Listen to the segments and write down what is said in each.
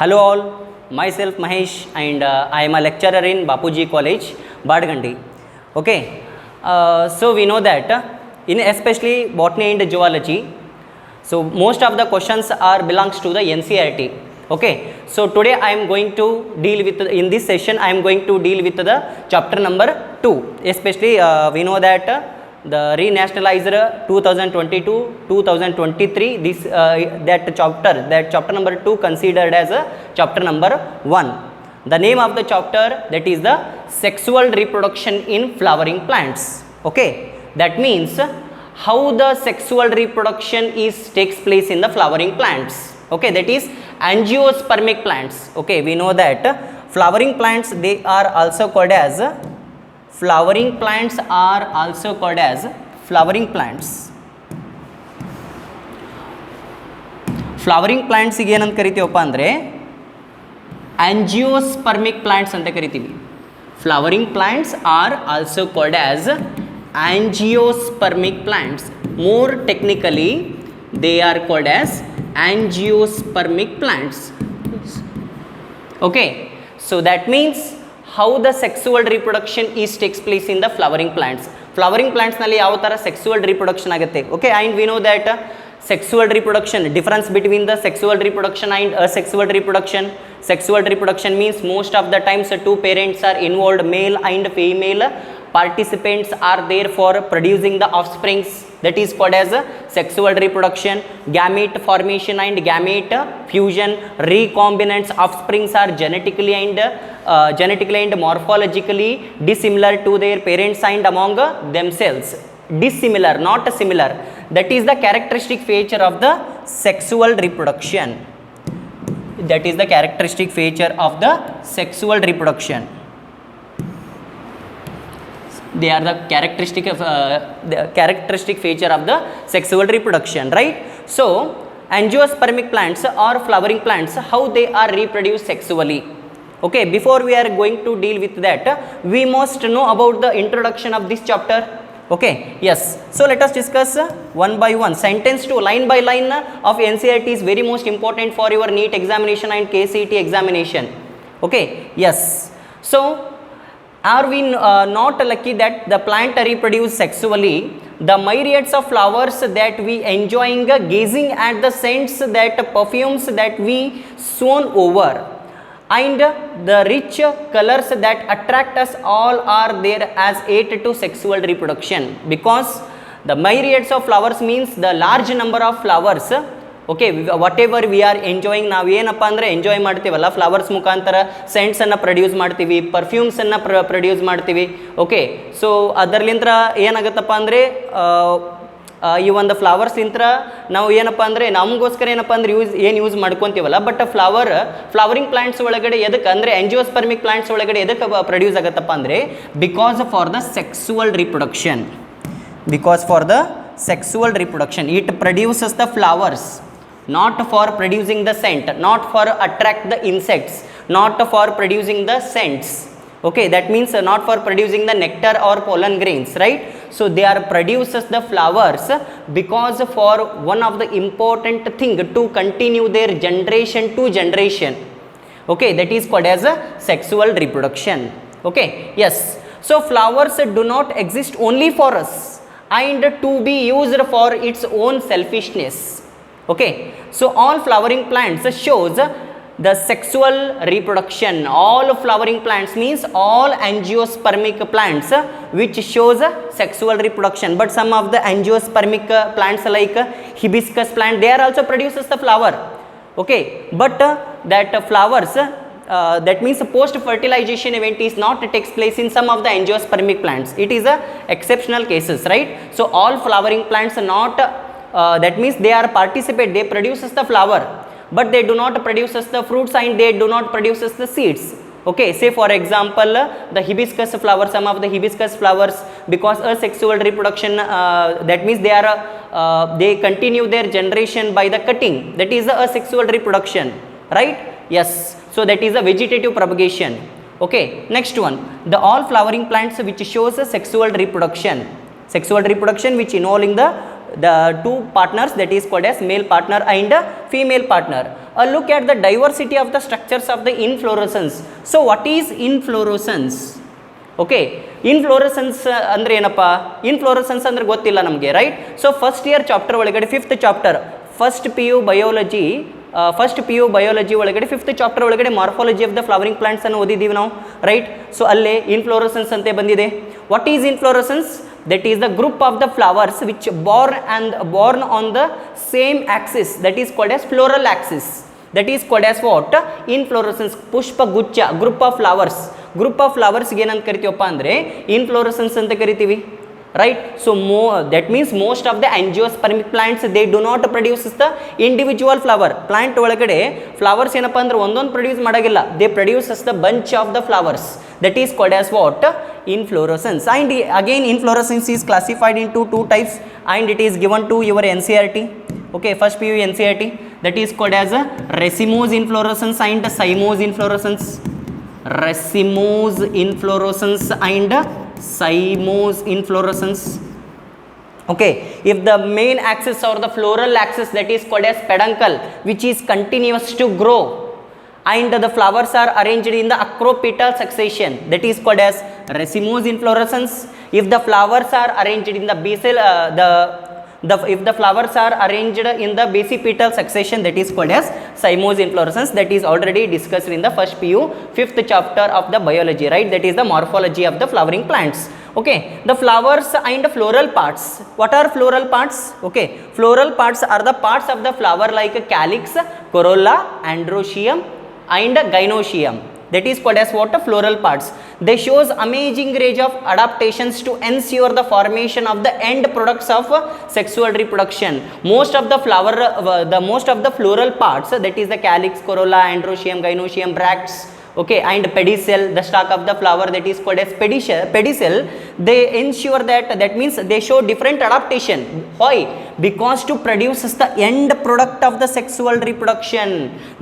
Hello all, myself Mahesh and I am a lecturer in Bapuji College, Badgandi. Okay, so we know that in especially botany and zoology, so most of the questions are belongs to the NCERT. Okay, so today I am going to deal with, in this session I am going to deal with the chapter number 2. Especially we know that the renationalized 2022-2023 this that chapter number 2 considered as a chapter number 1. The name of the chapter, that is the sexual reproduction in flowering plants. Okay, that means how the sexual reproduction takes place in the flowering plants. Okay, that is angiospermic plants. Okay, we know that flowering plants, they are also called as flowering plants flowering plants ಗೆ ಏನಂತ ಕರಿತೀವಪ್ಪ ಅಂದರೆ angiospermic plants ಅಂತ ಕರಿತೀವಿ. Flowering plants are also called as angiospermic plants. More technically they are called as angiospermic plants. Okay, so that means how the sexual reproduction takes place in the flowering plants. Flowering plants ನಲ್ಲಿ ಯಾವ ತರ sexual reproduction ಆಗುತ್ತೆ. Okay, and we know that sexual reproduction, difference between the sexual reproduction and asexual reproduction. Sexual reproduction means most of the times two parents are involved, male and female participants are there for producing the offsprings, that is called as sexual reproduction. Gamete formation and gamete fusion, recombinant offsprings are genetically and morphologically dissimilar to their parents and among themselves. Dissimilar, not similar. That is the characteristic feature of the sexual reproduction. That is the characteristic feature of the sexual reproduction. They are the characteristic feature of the sexual reproduction, right? So angiospermic plants or flowering plants, how they are reproduced sexually. Okay, before we are going to deal with that, we must know about the introduction of this chapter. Okay, yes, so let us discuss one by one. Sentence to line by line of NCERT is very most important for your NEET examination and KCET examination. Okay, yes, so are we not lucky that the plant reproduce sexually? The myriads of flowers that we enjoying gazing at the scents, that perfumes that we swoon over, and the rich colors that attract us, all are there as aid to sexual reproduction. Because the myriads of flowers means the large number of flowers. Okay, whatever we are enjoying, ನಾವು ಏನಪ್ಪ ಅಂದರೆ enjoy ಮಾಡ್ತೀವಲ್ಲ flowers ಮುಖಾಂತರ ಸೆಂಟ್ಸನ್ನು produce ಮಾಡ್ತೀವಿ, ಪರ್ಫ್ಯೂಮ್ಸನ್ನು produce ಮಾಡ್ತೀವಿ. Okay, so ಅದರ್ಲಿಂತ್ರ ಏನಾಗುತ್ತಪ್ಪ ಅಂದರೆ ಈ ಒಂದು ಫ್ಲವರ್ಸ್ಲಿಂತ್ರ ನಾವು ಏನಪ್ಪ ಅಂದರೆ ನಮಗೋಸ್ಕರ ಏನಪ್ಪ ಅಂದರೆ ಯೂಸ್ ಮಾಡ್ಕೊತೀವಲ್ಲ. ಬಟ್ ಫ್ಲವರಿಂಗ್ ಪ್ಲಾಂಟ್ಸ್ ಒಳಗಡೆ ಎದಕ್ಕೆ ಅಂದರೆ ಆಂಜಿಯೋಸ್ಪರ್ಮಿಕ್ ಪ್ಲಾಂಟ್ಸ್ ಒಳಗಡೆ ಎದಕ್ಕೆ ಪ್ರೊಡ್ಯೂಸ್ ಆಗುತ್ತಪ್ಪ ಅಂದರೆ because for the sexual reproduction. Because for the sexual reproduction it produces the flowers, not for producing the scent, not for attract the insects, not for producing the scents. Okay, that means not for producing the nectar or pollen grains, right? So they are produces the flowers because for one of the important thing to continue their generation to generation. Okay, that is called as a sexual reproduction. Okay, yes, so flowers do not exist only for us and to be used for its own selfishness. Okay, so all flowering plants shows the sexual reproduction. All flowering plants means all angiospermic plants which shows sexual reproduction. But some of the angiospermic plants like hibiscus plant, they are also produces the flower. Okay, but that flowers that means post fertilization event is not takes place in some of the angiospermic plants. It is a exceptional cases, right? So all flowering plants are not that means they are participate, they produces the flower but they do not produces the fruits and they do not produces the seeds. Okay, say for example the hibiscus flower, some of the hibiscus flowers, because asexual reproduction that means they are they continue their generation by the cutting, that is the asexual reproduction, right? Yes, so that is a vegetative propagation. Okay, next one, the all flowering plants which shows a sexual reproduction which involving the two partners, that is called as male partner and female partner. look at the diversity of the structures of the inflorescence. So what is inflorescence? Okay, inflorescence ಅಂದರೆ ಏನಪ್ಪ? Inflorescence ಅಂದರೆ ಗೊತ್ತಿಲ್ಲ ನಮಗೆ, right? So first year chapter ಒಳಗಡೆ 5th chapter first P U biology ಒಳಗಡೆ 5th chapter ಒಳಗಡೆ morphology of the flowering plants ಅನ್ನು ಓದಿದ್ದೀವಿ ನಾವು, ರೈಟ್? ಸೊ ಅಲ್ಲೇ ಇನ್ಫ್ಲೋರೆಸೆನ್ಸ್ ಅಂತ ಬಂದಿದೆ. What is inflorescence? That is the group of the flowers which born on the same axis, that is called as floral axis. That is called as what? Inflorescence. ಪುಷ್ಪ ಗುಚ್ಛ, group of flowers ಏನಂತ ಕರಿತೀವಪ್ಪ ಅಂದರೆ inflorescence ಅಂತ ಕರಿತೀವಿ, right? So that means most of the angiospermic plants, they do not produce the individual flower. Plant ಒಳಗಡೆ flowers ಏನಪ್ಪ ಅಂದ್ರೆ ಒಂದೊಂದು produce ಮಾಡೋಗಿಲ್ಲ, they produces the bunch of the flowers. That is called as what? Inflorescence. And again inflorescence is classified into 2 types and it is given to your NCERT. Okay, first PU NCERT, that is called as a racemose inflorescence and cymose inflorescence. Racemose inflorescence and cymose inflorescence. Okay, if the main axis or the floral axis, that is called as peduncle, which is continuous to grow, and the flowers are arranged in the acropetal succession, that is called as racemose inflorescence. If the flowers are arranged in the basal if the flowers are arranged in the basipetal succession, that is called as cymose inflorescence. That is already discussed in the first PU 5th chapter of the biology, right? That is the morphology of the flowering plants. Okay, the flowers and floral parts. What are floral parts? Okay, floral parts are the parts of the flower like calyx, corolla, androecium and gynoecium. That is called as what? Floral parts. They shows amazing range of adaptations to ensure the formation of the end products of sexual reproduction. Most of the floral parts, that is the calyx, corolla, androecium, gynoecium, bracts, okay, and pedicel, the stalk of the flower, that is called as pedicel, they ensure that means they show different adaptation. Why? Because to produce the end product of the sexual reproduction,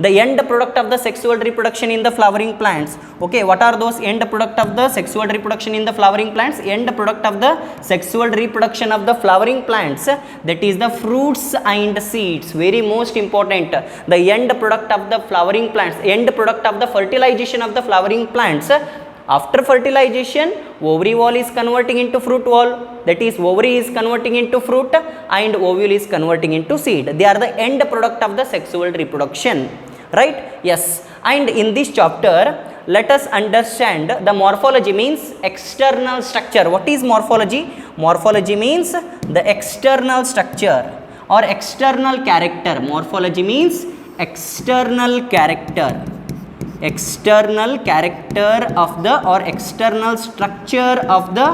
the end product of the sexual reproduction in the flowering plants. Okay, what are those end product of the sexual reproduction in the flowering plants? End product of the sexual reproduction of the flowering plants, that is the fruits and seeds. Very most important, the end product of the flowering plants, end product of the fertilization of the flowering plants. After fertilization, ovary wall is converting into fruit wall, that is ovary is converting into fruit and ovule is converting into seed. They are the end product of the sexual reproduction, right? Yes. And in this chapter, let us understand the morphology, means external structure. What is morphology? Morphology means the external structure or external character. Morphology means external character of the or external structure of the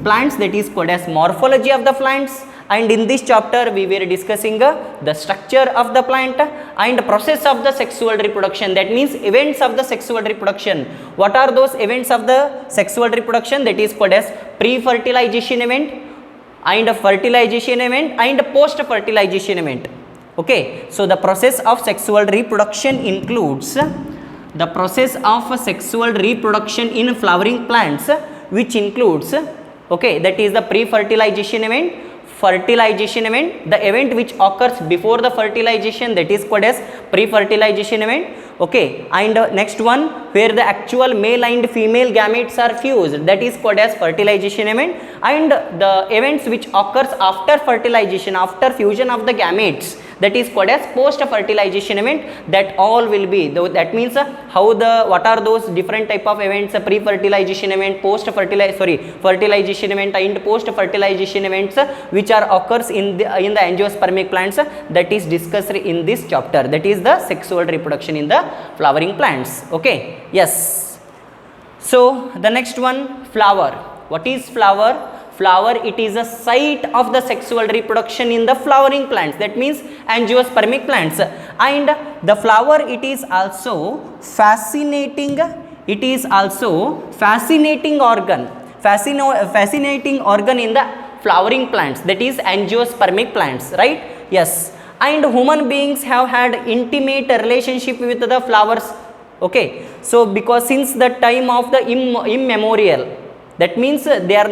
plants, that is called as morphology of the plants. And in this chapter we were discussing the structure of the plant and process of the sexual reproduction, that means events of the sexual reproduction. What are those events of the sexual reproduction? That is called as pre-fertilization event and fertilization event and post-fertilization event. Okay, so the process of sexual reproduction includes the process of sexual reproduction in flowering plants, which includes, okay, that is the pre-fertilization event, fertilization event, the event which occurs before the fertilization, that is called as pre-fertilization event. Okay, and next one, where the actual male and female gametes are fused, that is called as fertilization event. And the events which occurs after fertilization, after fusion of the gametes, that is called as post fertilization event. That all will be, that means what are those different type of events? Pre fertilization event, fertilization event and post fertilization events which are occurs in the angiospermic plants, that is discussed in this chapter, that is the sexual reproduction in the flowering plants. Okay, yes. So the next one, flower. What is flower? Flower, it is a site of the sexual reproduction in the flowering plants, that means angiospermic plants. And the flower, it is also fascinating organ in the flowering plants, that is angiospermic plants, right? Yes. And human beings have had intimate relationship with the flowers. Okay, so because since the time of the immemorial, That means they are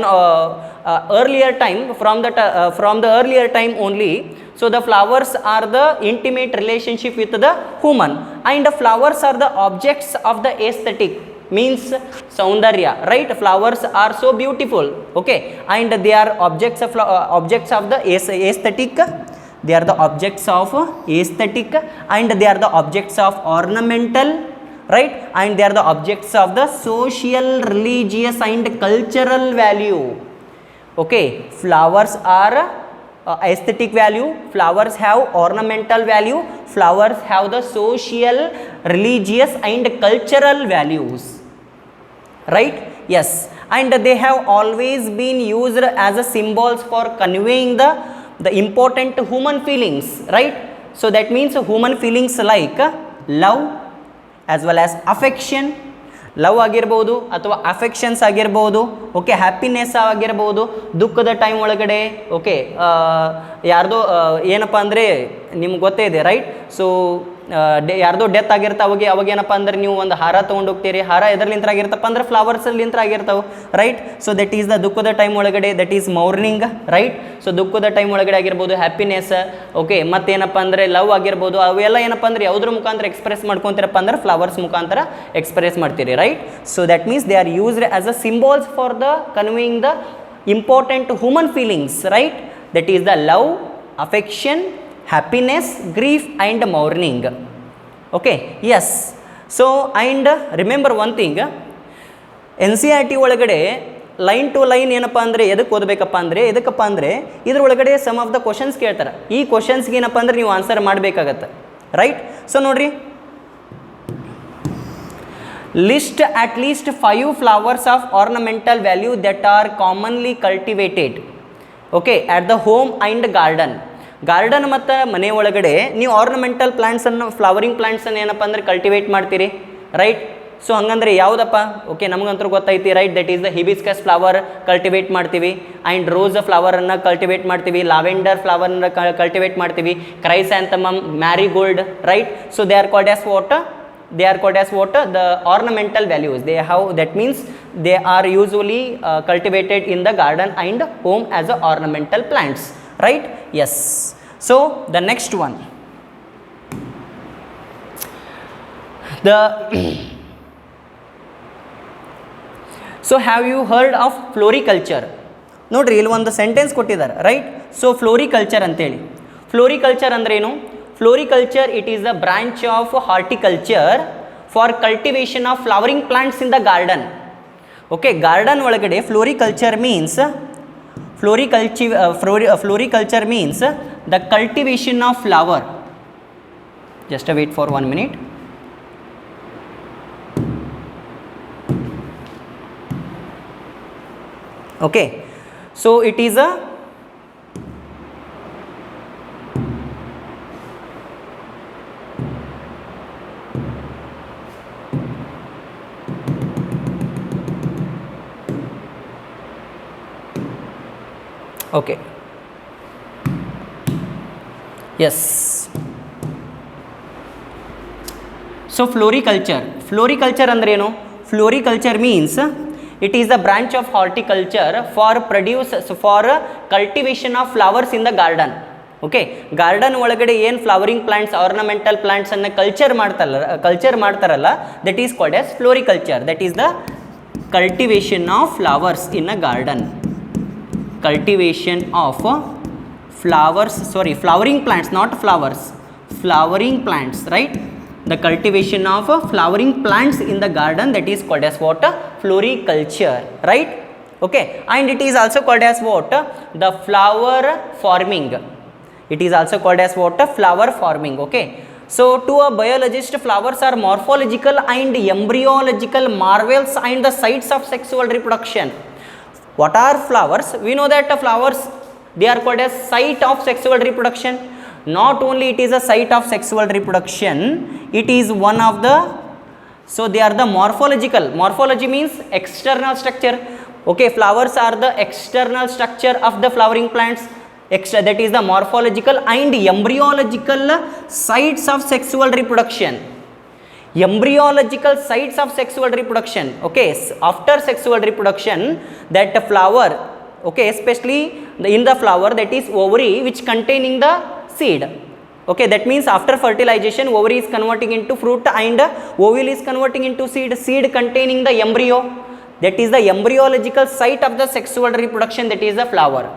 earlier time, from the earlier time only. So the flowers are the intimate relationship with the human, and the flowers are the objects of the aesthetic, means saundarya, right? Flowers are so beautiful, okay, and they are objects of the aesthetic. They are the objects of aesthetic, and they are the objects of ornamental, right? And they are the objects of the social, religious and cultural value. Okay, flowers are aesthetic value, flowers have ornamental value, flowers have the social, religious and cultural values, right? Yes, and they have always been used as a symbols for conveying the important human feelings, right? So that means human feelings like love as well as affection. Love ಆಗಿರ್ಬೋದು ಅಥವಾ affections ಆಗಿರ್ಬೋದು, okay, happiness ಆಗಿರ್ಬೋದು, ದುಃಖದ time ಒಳಗಡೆ, okay, ಯಾರ್ದೋ ಏನಪ್ಪ ಅಂದರೆ ನಿಮ್ಗೆ ಗೊತ್ತೇ ಇದೆ, ರೈಟ್? ಸೊ ಯಾರ್ದೋ ಡೆತ್ ಆಗಿರ್ತಾವೆ, ಅವಾಗ ಏನಪ್ಪ ಅಂದ್ರೆ ನೀವು ಒಂದು ಹಾರ ತೊಗೊಂಡು ಹೋಗ್ತೀರಿ, ಹಾರ ಎದ್ರಲಿಂತ್ರ ಆಗಿರ್ತಪ್ಪ ಅಂದ್ರೆ ಫ್ಲವರ್ಸಲ್ಲಿಂತ್ರ ಆಗಿರ್ತಾವೆ, right? So that is the ದುಃಖದ ಟೈಮ್ ಒಳಗಡೆ, that is mourning, right? So ದುಃಖದ ಟೈಮ್ ಒಳಗಡೆ ಆಗಿರ್ಬೋದು ಹ್ಯಾಪಿನೆಸ್, ಓಕೆ, ಮತ್ತೇನಪ್ಪ ಅಂದರೆ ಲವ್ ಆಗಿರ್ಬೋದು, ಅವೆಲ್ಲ ಏನಪ್ಪ ಅಂದ್ರೆ ಯಾವುದ್ರ ಮುಖಾಂತರ ಎಕ್ಸ್ಪ್ರೆಸ್ ಮಾಡ್ಕೊತೀರಪ್ಪ ಅಂದ್ರೆ ಫ್ಲವರ್ಸ್ ಮುಖಾಂತರ ಎಕ್ಸ್ಪ್ರೆಸ್ ಮಾಡ್ತೀರಿ, right? So that means they are used as a symbols for the conveying the important human feelings, right? That is the love, affection, happiness, grief and mourning. Okay, yes. So and remember one thing, NCERT ಒಳಗಡೆ line to line ಏನಪ್ಪ ಅಂದರೆ ಎದಕ್ಕೆ ಓದಬೇಕಪ್ಪ ಅಂದರೆ, ಎದಕ್ಕಪ್ಪ ಅಂದರೆ ಇದ್ರೊಳಗಡೆ some of the questions ಕೇಳ್ತಾರೆ. ಈ ಕ್ವಶನ್ಸ್ಗೆ ಏನಪ್ಪ ಅಂದ್ರೆ ನೀವು ಆನ್ಸರ್ ಮಾಡಬೇಕಾಗತ್ತೆ, ರೈಟ್? ಸೊ ನೋಡ್ರಿ, list at least 5 flowers of ornamental value that are commonly cultivated, okay, at the home and garden. Garden ಮತ್ತು ಮನೆ ಒಳಗಡೆ ನೀವು ಆರ್ನಮೆಂಟಲ್ ಪ್ಲಾಂಟ್ಸನ್ನು, ಫ್ಲವರಿಂಗ್ ಪ್ಲಾಂಟ್ಸನ್ನು ಏನಪ್ಪ ಅಂದರೆ ಕಲ್ಟಿವೇಟ್ ಮಾಡ್ತೀರಿ, ರೈಟ್? ಸೊ ಹಂಗಂದ್ರೆ ಯಾವುದಪ್ಪ? ಓಕೆ, ನಮಗಂತೂ ಗೊತ್ತೈತಿ, right? That is the hibiscus flower cultivate ಮಾಡ್ತೀವಿ, ಆ್ಯಂಡ್ ರೋಸ್ ಫ್ಲವರನ್ನು ಕಲ್ಟಿವೇಟ್ ಮಾಡ್ತೀವಿ, ಲಾವೆಂಡರ್ ಫ್ಲವರನ್ನು ಕಲ್ಟಿವೇಟ್ ಮಾಡ್ತೀವಿ, chrysanthemum, marigold, right? So they are called as what? They are called as what? The ornamental values. They have, that means they are usually cultivated in the garden and home as a ornamental plants, right? Yes. So the next one, the so have you heard of floriculture? ನೋಡ್ರಿ, ಇಲ್ಲಿ ಒಂದು sentence ಕೊಟ್ಟಿದ್ದಾರೆ, right? So floriculture ಅಂತೇಳಿ. Floriculture ಅಂದ್ರೆ ಏನು? Floriculture, it is a branch of horticulture for cultivation of flowering plants in the garden. Okay, garden ಒಳಗಡೆ floriculture means floriculture means the cultivation of flower. Just wait for 1 minute. Okay, so it is a okay, yes. So floriculture ಅಂದ್ರೆ ಏನು? Floriculture means it is the branch of horticulture for cultivation of flowers in the garden. Okay, garden ಒಳಗಡೆ ಏನು flowering plants, ornamental ಪ್ಲಾಂಟ್ಸನ್ನು culture ಮಾಡ್ತಾರಲ್ಲ, that is called as floriculture. That is the cultivation of flowers in a garden. Cultivation of flowers, sorry, flowering plants, not flowers, flowering plants, right? The cultivation of flowering plants in the garden, that is called as what? Floriculture, right? Okay, and it is also called as what? The flower farming. It is also called as what? Flower farming. Okay, so to a biologist, flowers are morphological and embryological marvels and the sites of sexual reproduction. What are flowers? We know that flowers, they are called as site of sexual reproduction. Not only it is a site of sexual reproduction, it is one of the, so they are the morphological. Morphology means external structure. Okay, flowers are the external structure of the flowering plants. That is the morphological and embryological sites of sexual reproduction. embryological sites of sexual reproduction. Okay, after sexual reproduction, that flower, okay, especially in the flower, that is ovary which containing the seed. Okay, that means after fertilization, ovary is converting into fruit and ovule is converting into seed, seed containing the embryo, that is the embryological site of the sexual reproduction, that is the flower,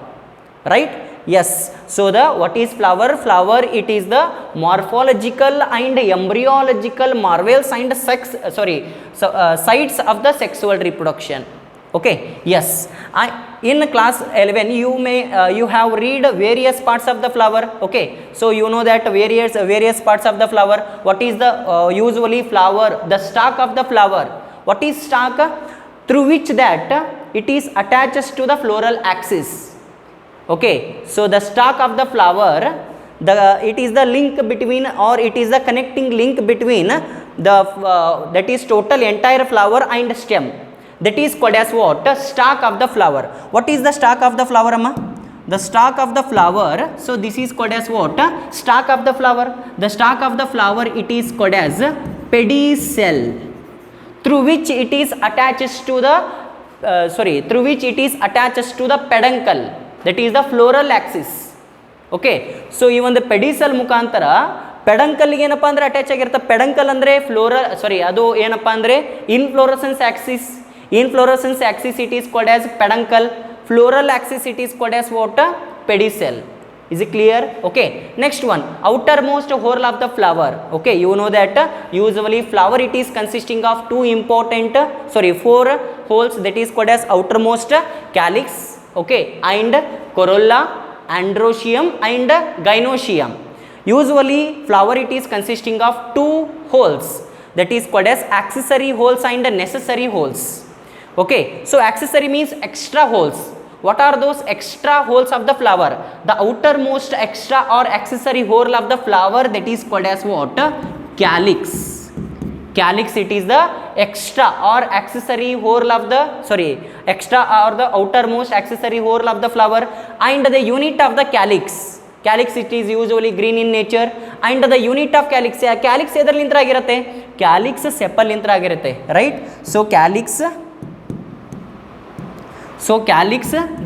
right? Yes, so the what is flower? Flower, it is the morphological and embryological marvels and sites of the sexual reproduction. Okay, yes, in class 11 you have read various parts of the flower. Okay, so you know that various parts of the flower. What is the usually flower, the stalk of the flower? What is stalk? Through which that it is attached to the floral axis. Okay, so the stalk of the flower, it is the link between, or it is the connecting link between the that is total entire flower and stem, that is called as what? Stalk of the flower. What is the stalk of the flower, amma? The stalk of the flower, so this is called as what? Stalk of the flower. The stalk of the flower, it is called as pedicel, through which it is attached to the through which it is attached to the peduncle, that is the floral axis. Okay, so ಈ ಒಂದು ಪೆಡಿಸಲ್ ಮುಖಾಂತರ ಪೆಡಂಕಲ್ಗೆ ಏನಪ್ಪ ಅಂದರೆ attach ಆಗಿರುತ್ತೆ. ಪೆಡಂಕಲ್ ಅಂದರೆ ಅದು ಏನಪ್ಪ ಅಂದರೆ inflorescence axis. Inflorescence axis it is called as peduncle. Floral axis it is called as what? Pedicel. Is it clear? Okay, next one, outermost whorl of the flower. Okay, you know that usually flower it is consisting of four holes, that is called as outermost calyx, okay, and corolla, androecium and gynoecium. Usually flower it is consisting of two holes, that is called as accessory holes and necessary holes. Okay, so accessory means extra holes. What are those extra holes of the flower? The outermost extra or accessory hole of the flower, that is called as what? Calyx. Calyx, it is the extra or accessory hole of the extra or the outermost accessory hole of the flower, and the unit of the calyx. Calyx it is usually green in nature, and the unit of calyx, calyx ಎದರಲಿಂತ್ರ ಆಗಿರುತ್ತೆ? Calyx sepal ಲಿಂತ್ರ ಆಗಿರುತ್ತೆ, right? So calyx,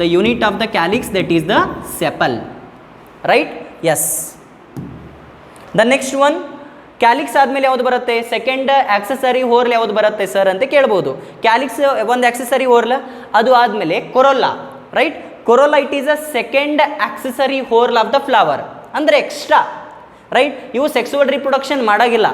the unit of the calyx, that is the sepal, right? Yes. The next one, calyx ಆದಮೇಲೆ ಯಾವುದು ಬರುತ್ತೆ? Second accessory ಹೋರ್ಲ್ ಯಾವುದು ಬರುತ್ತೆ sir ಅಂತ ಕೇಳ್ಬೋದು. Calyx ಒಂದು ಆಕ್ಸೆಸರಿ ಹೋರ್ಲ್, ಅದು ಆದಮೇಲೆ corolla, right? Corolla it is a second accessory whorl of the flower, ಅಂದರೆ ಎಕ್ಸ್ಟ್ರಾ, ರೈಟ್? ಇವು ಸೆಕ್ಸುವಲ್ ರಿಪ್ರೊಡಕ್ಷನ್ ಮಾಡೋಂಗಿಲ್ಲ.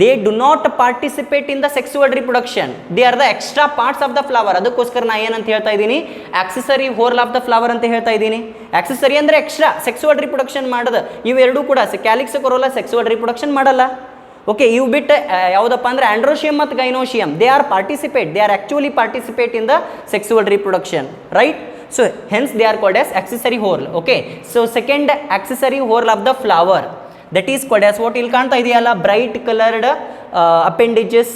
They do not participate in the sexual reproduction. They are the extra parts of the flower. ಅದಕ್ಕೋಸ್ಕರ ನಾ ಏನಂತ ಹೇಳ್ತಾ ಇದ್ದೀನಿ? Accessory whorl of the flower ಅಂತ ಹೇಳ್ತಾ ಇದ್ದೀನಿ. ಆಕ್ಸೆಸರಿ ಅಂದರೆ ಎಕ್ಸ್ಟ್ರಾ, ಸೆಕ್ಸುವಲ್ ರಿಪ್ರೊಡಕ್ಷನ್ ಮಾಡೋದು. ಇವೆರಡೂ ಕೂಡ ಕ್ಯಾಲಿಕ್ಸ್ ಕೊರೋಲಾ ಸೆಕ್ಸುವಲ್ ರಿಪ್ರೊಡಕ್ಷನ್ ಮಾಡಲ್ಲ. ಓಕೆ, ಇವು ಬಿಟ್ಟು ಯಾವುದಪ್ಪ ಅಂದರೆ ಆಂಡ್ರೋಶಿಯಮ್ ಮತ್ತು gynoecium, they are actually participate in the sexual reproduction, right? So hence they are called as accessory whorl. Okay, so second accessory whorl of the flower, that is called as what? ಇಲ್ಲಿ ಕಾಣ್ತಾ ಇದೆಯಲ್ಲ, bright coloured appendages,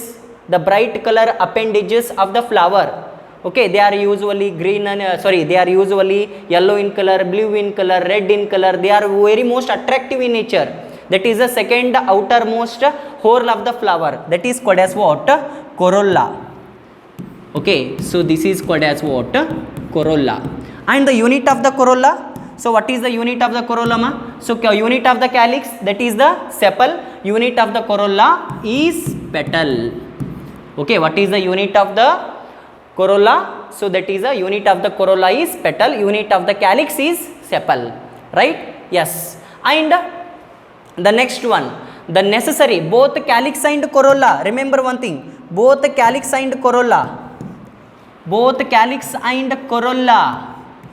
the bright color appendages of the flower. Okay, they are usually they are usually yellow in color, blue in color, red in color. They are very most attractive in nature. That is the second outermost whorl of the flower, that is called as what? Corolla. Okay, so this is called as what? Corolla. And the unit of the corolla, so what is the unit of the corolla, ma? So unit of the calyx, that is the sepal. Unit of the corolla is petal. Okay, what is the unit of the corolla? So that is the unit of the corolla is petal. Unit of the calyx is sepal, right? Yes. And the next one, the necessary, both calyx and corolla. Remember one thing, both calyx and corolla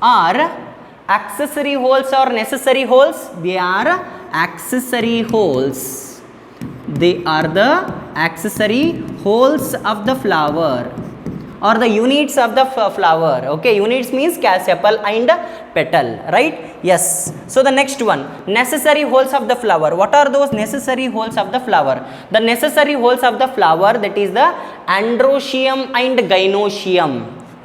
are accessory holes or necessary holes? They are accessory holes. They are the accessory holes of the flower, or the units of the flower. Okay, units means sepal and petal, right? Yes. So the next one, necessary holes of the flower. What are those necessary holes of the flower? The necessary holes of the flower, that is the androecium and gynoecium.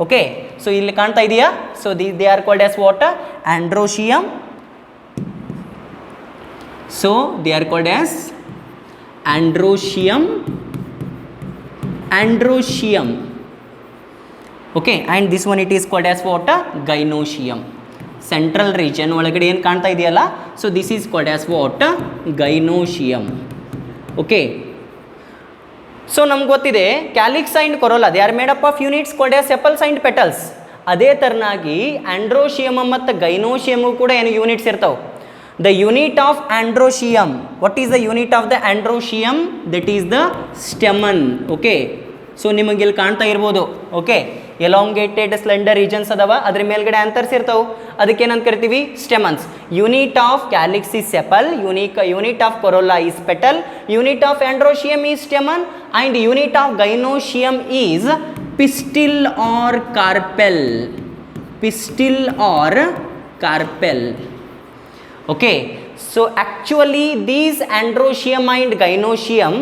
Okay, so ಇಲ್ಲಿ ಕಾಣ್ತಾ ಇದೆಯಾ? So they are called as what? Androecium. So they are called as androecium. Okay, and this one it is called as what? Gynoecium. Central region ಒಳಗಡೆ ಏನು ಕಾಣ್ತಾ ಇದೆಯಲ್ಲ, so this is called as what? Gynoecium. Okay, so ನಮ್ಗೆ ಗೊತ್ತಿದೆ calyx and corolla they are made up of units called as sepals and petals. ಅದೇ ಥರನಾಗಿ ಆಂಡ್ರೋಶಿಯಮ್ ಮತ್ತು ಗೈನೋಶಿಯಮು ಕೂಡ ಏನು ಯೂನಿಟ್ಸ್ ಇರ್ತಾವೆ. The unit of androecium, what is the unit of the androecium? That is the stamen. Okay, so ನಿಮಗೆ ಇಲ್ಲಿ ಕಾಣ್ತಾ ಇರ್ಬೋದು. ಓಕೆ, ಎಲಾಂಗೇಟೆಡ್ ಸ್ಲೆಂಡರ್ ರೀಜನ್ಸ್ ಅದಾವ, ಅದ್ರ ಮೇಲ್ಗಡೆ ಆಂಥರ್ಸ್ ಇರ್ತಾವೆ, ಅದಕ್ಕೆ ಏನಂತ ಕರಿತೀವಿ? Stamens. Unit of calyx is sepal, unit of corolla is petal, unit of androecium is stamen, and unit of gynoecium is pistil or carpel. Pistil or carpel. Okay, so actually these androecium and gynoecium,